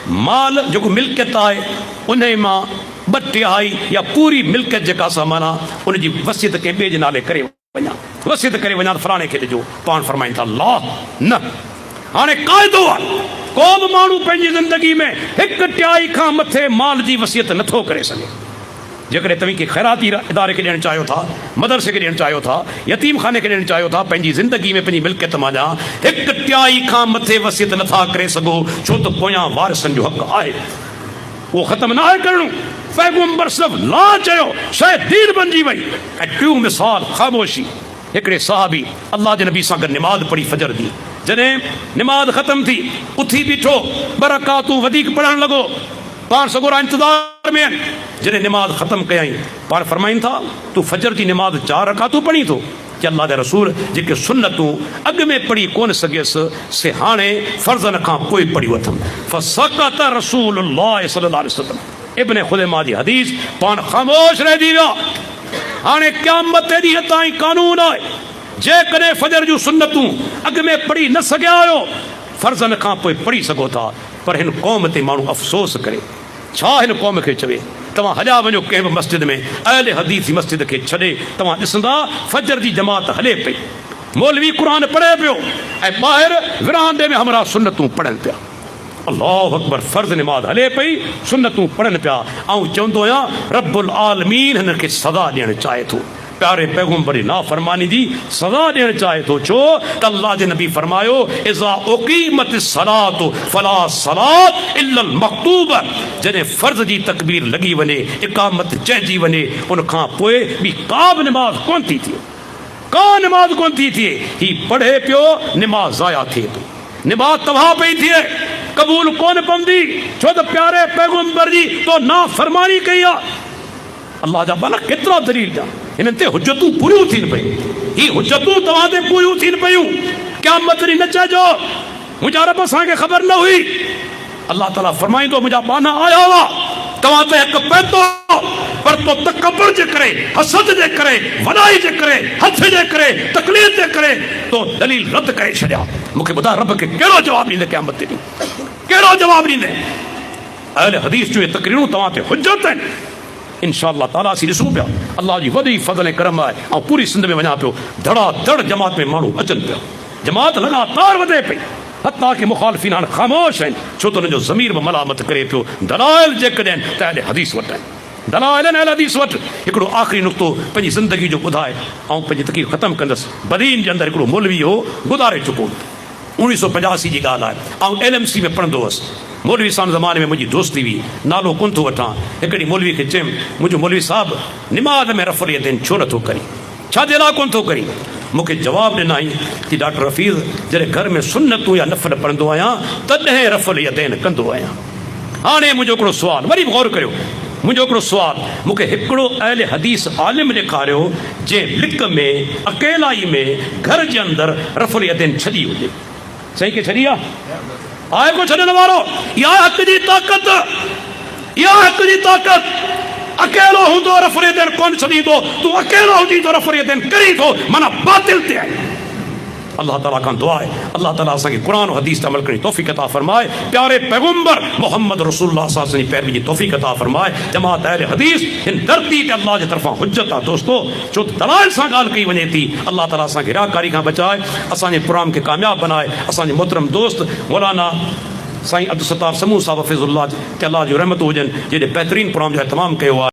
माल जेको मिल्कियत आहे उन मां 2/3 या पूरी मिल्कियत जेका सा माना उनजी वसियत कंहिं ॿिए जे नाले करे वञा, वसियत करे वञा, फलाणे खे ॾिजो। पाण फरमाइनि था, अल्लाह न। हाणे क़ाइदो आहे, को बि माण्हू पंहिंजी ज़िंदगी में 1/3 खां मथे माल जी वसियत नथो करे सघे। जेकॾहिं तव्हीं के ख़ैराती इदारे खे ॾियणु चाहियो था, मदरसे खे ॾियणु चाहियो था, यतीम खाने खे ॾियणु चाहियो था, पंहिंजी ज़िंदगी में पंहिंजी मिल्कियत मां 1/3 खां मथे वसियत नथा करे सघो, छो त पोयां वारिसनि जो हक़ आहे। उहो ख़तमु न आहे करणो। पैगम्बर सिर्फ़ु ला चयो, शइ दीन बणिजी वई। ऐं टियों मिसाल ख़ामोशी। हिकिड़े साहबी अल्लाह जे नबी सां गॾु निमाज़ पढ़ी फजर दी, जॾहिं निमाज़ ख़तमु थी उथी बीठो, 2 रकातूं वधीक पढ़णु लॻो। पाण सगोरा इंतज़ार में आहिनि। जॾहिं निमाज़ ख़तमु कयईं, पाण फरमाइनि था, तूं फजर जी निमाज़ 4 रकातूं पढ़ी थो? कि अल्लाह जे रसूल, जेके सुन्नतूं अॻु में पढ़ी कोन सघियसि से हाणे फ़र्ज़नि खां पोइ पढ़ी वठमि। फ़सक़त रसूलुल्लाह सल्लल्लाहु अलैहि वसल्लम, इब्न खुज़ैमा जी हदीस। पाण ख़ामोश रहिजी विया। हाणे क़यामत जे ॾींहं ताईं कानून आहे, जेकॾहिं फजर जूं सुन्नतूं अॻु में पढ़ी न सघिया आहियो, फ़र्ज़नि खां पोइ पढ़ी सघो था। पर हिन क़ौम ते माण्हू अफ़सोस करे। छा हिन क़ौम खे चवे? तव्हां हलिया वञो कंहिं बि मस्जिद में, अहले हदीस जी मस्जिद खे छॾे तव्हां ॾिसंदा फजर जी जमात हले पई, मौलवी क़ुर पढ़े पियो ऐं ॿाहिरि विरांडे में हमरा सुन्नतूं पढ़नि पिया। अल्लाहु अकबर, फ़र्ज़ निमाज़ हले पई, सुन्नतूं पढ़नि पिया। ऐं चवंदो आहियां रब्बुल आलमीन हिन खे सज़ा ॾियणु चाहे थो, प्यारे पैगम्बर जी नाफ़रमानी जी सज़ा ॾियणु चाहे थो। छो त अल्लाह जे नबी फरमायो, इज़ा उक़ीमत सलात फला सलात इल्लल मक्तूब, जॾहिं फ़र्ज़ जी तकबीर लॻी वञे, इक़ामत चइजी वञे, उन खां पोइ ॿी का बि निमाज़ कोन थी थिए, का निमाज़ कोन थी थिए। हीउ पढ़े पियो, निमाज़ ज़ाया थिए थो, निमाज़ तबाह पई थिए, क़बूल कोन पवंदी, छो त प्यारे पैगम्बर जी तो नाफ़रमानी कई आहे। अल्लाह जा भला केतिरा दलील ॾिया, हिननि ते हुजतूं पूरियूं थियनि पयूं। ही हुजतूं तव्हां ते पूरियूं थियनि पयूं। क़यामत ॾींहुं न चइजो मुंहिंजा रब असांखे ख़बर न हुई। अल्लाह ताला फरमाईंदो, मुंहिंजा बाना आया हुआ, तव्हां ते हक़ पए थो, पर पर तो तकबर जे करे, हसद जे करे, वॾाई जे करे, हथ जे करे, तकलीफ़ जे करे तो दलील रद्द करे छॾिया। मूंखे ॿुधाए रब खे कहिड़ो जवाबु ॾींदे क़यामत ते ॾींहुं? कहिड़ो जवाबु ॾींदे? अहले हदीस जूं इहे तकरीरूं तव्हां ते हुज्जत आहिनि। इंशाअल्लाह ताला असीं ॾिसूं पिया, अल्लाह जी वॾी फज़ल ऐं करम आहे। ऐं पूरी सिंध में वञा पियो, धड़ाधड़ जमात में माण्हू अचनि पिया, जमात लगातार वधे पई, हत्ता कि मुखालिफ़ीन हाणे ख़ामोश आहिनि, छो त हुनजो ज़मीर बि मलामत करे पियो। दलाइल जेकॾहिं त अहले हदीस वटि आहिनि, दलाइल आहिनि अहले हदीस वटि। हिकिड़ो आख़िरी नुक़्तो पंहिंजी ज़िंदगी जो ॿुधाए ऐं पंहिंजी तक़रीर ख़तमु कंदसि। बदीन जे अंदरि हिकिड़ो मौलवी हो, गुज़ारे चुको, 1985 जी ॻाल्हि आहे। ऐं LMC में पढ़ंदो हुअसि। मौलवी साहब ज़माने में मुंहिंजी दोस्ती हुई, नालो कोन थो वठां। हिकिड़ी मौलवी खे चयुमि, मुंहिंजो मौलवी साहिबु निमाज़ में रफ़ुल यदैन छो नथो करी, छाजे लाइ कोन थो करी? मूंखे जवाबु ॾिनई कि डॉक्टर हफ़ीज़, जॾहिं घर में सुन्नतूं या नफ़ल पढ़ंदो आहियां तॾहिं रफ़ुल यदैन कंदो आहियां। हाणे मुंहिंजो हिकिड़ो सुवालु, वरी गौर करियो, मुंहिंजो हिकिड़ो सुवालु, मूंखे हिकिड़ो अहले हदीस आलिम ॾेखारियो जंहिं लिक में, अकेलाई में, घर जे अंदरि रफ़ुल यदैन छॾी हुजे। सही के छॾी आहे को छॾण वारो? इहा हक़ जी ताक़त, इहा हक़ जी ताक़त। अकेलो हूंदो रफ़ुल यदैन कोन छॾींदो, तूं अकेलो हुजी तो रफ़ुल यदैन करी थो, माना बातिल ते आहे। अल्लाह ताला खां दुआ आहे, अल्लाह ताला असांखे क़ुरान और हदीस ते अमल करण जी तौफ़ीक़ अता फ़रमाए, प्यारे पैगंबर मोहम्मद रसूलुल्लाह सल्लल्लाहु अलैहि वसल्लम जी पैरवी जी तौफ़ीक़ अता फ़रमाए। जमात अहले हदीस हिन धरती ते अल्लाह जे तरफ़ां हुज्जत आहे दोस्तो, छो त दलाइल सां ॻाल्हि कई वञे थी। अल्लाह ताला असांखे रियाकारी खां बचाए, असांजे प्रोग्राम खे कामयाब बनाए। असांजे मोहतरम दोस्त मौलाना साईं अब्दुल सत्तार समून साहब हफ़िज़ुल्लाह ते अल्लाह जो रहमत हुजनि, जॾहिं बहितरीन प्रोग्राम जो तमामु कयो आहे।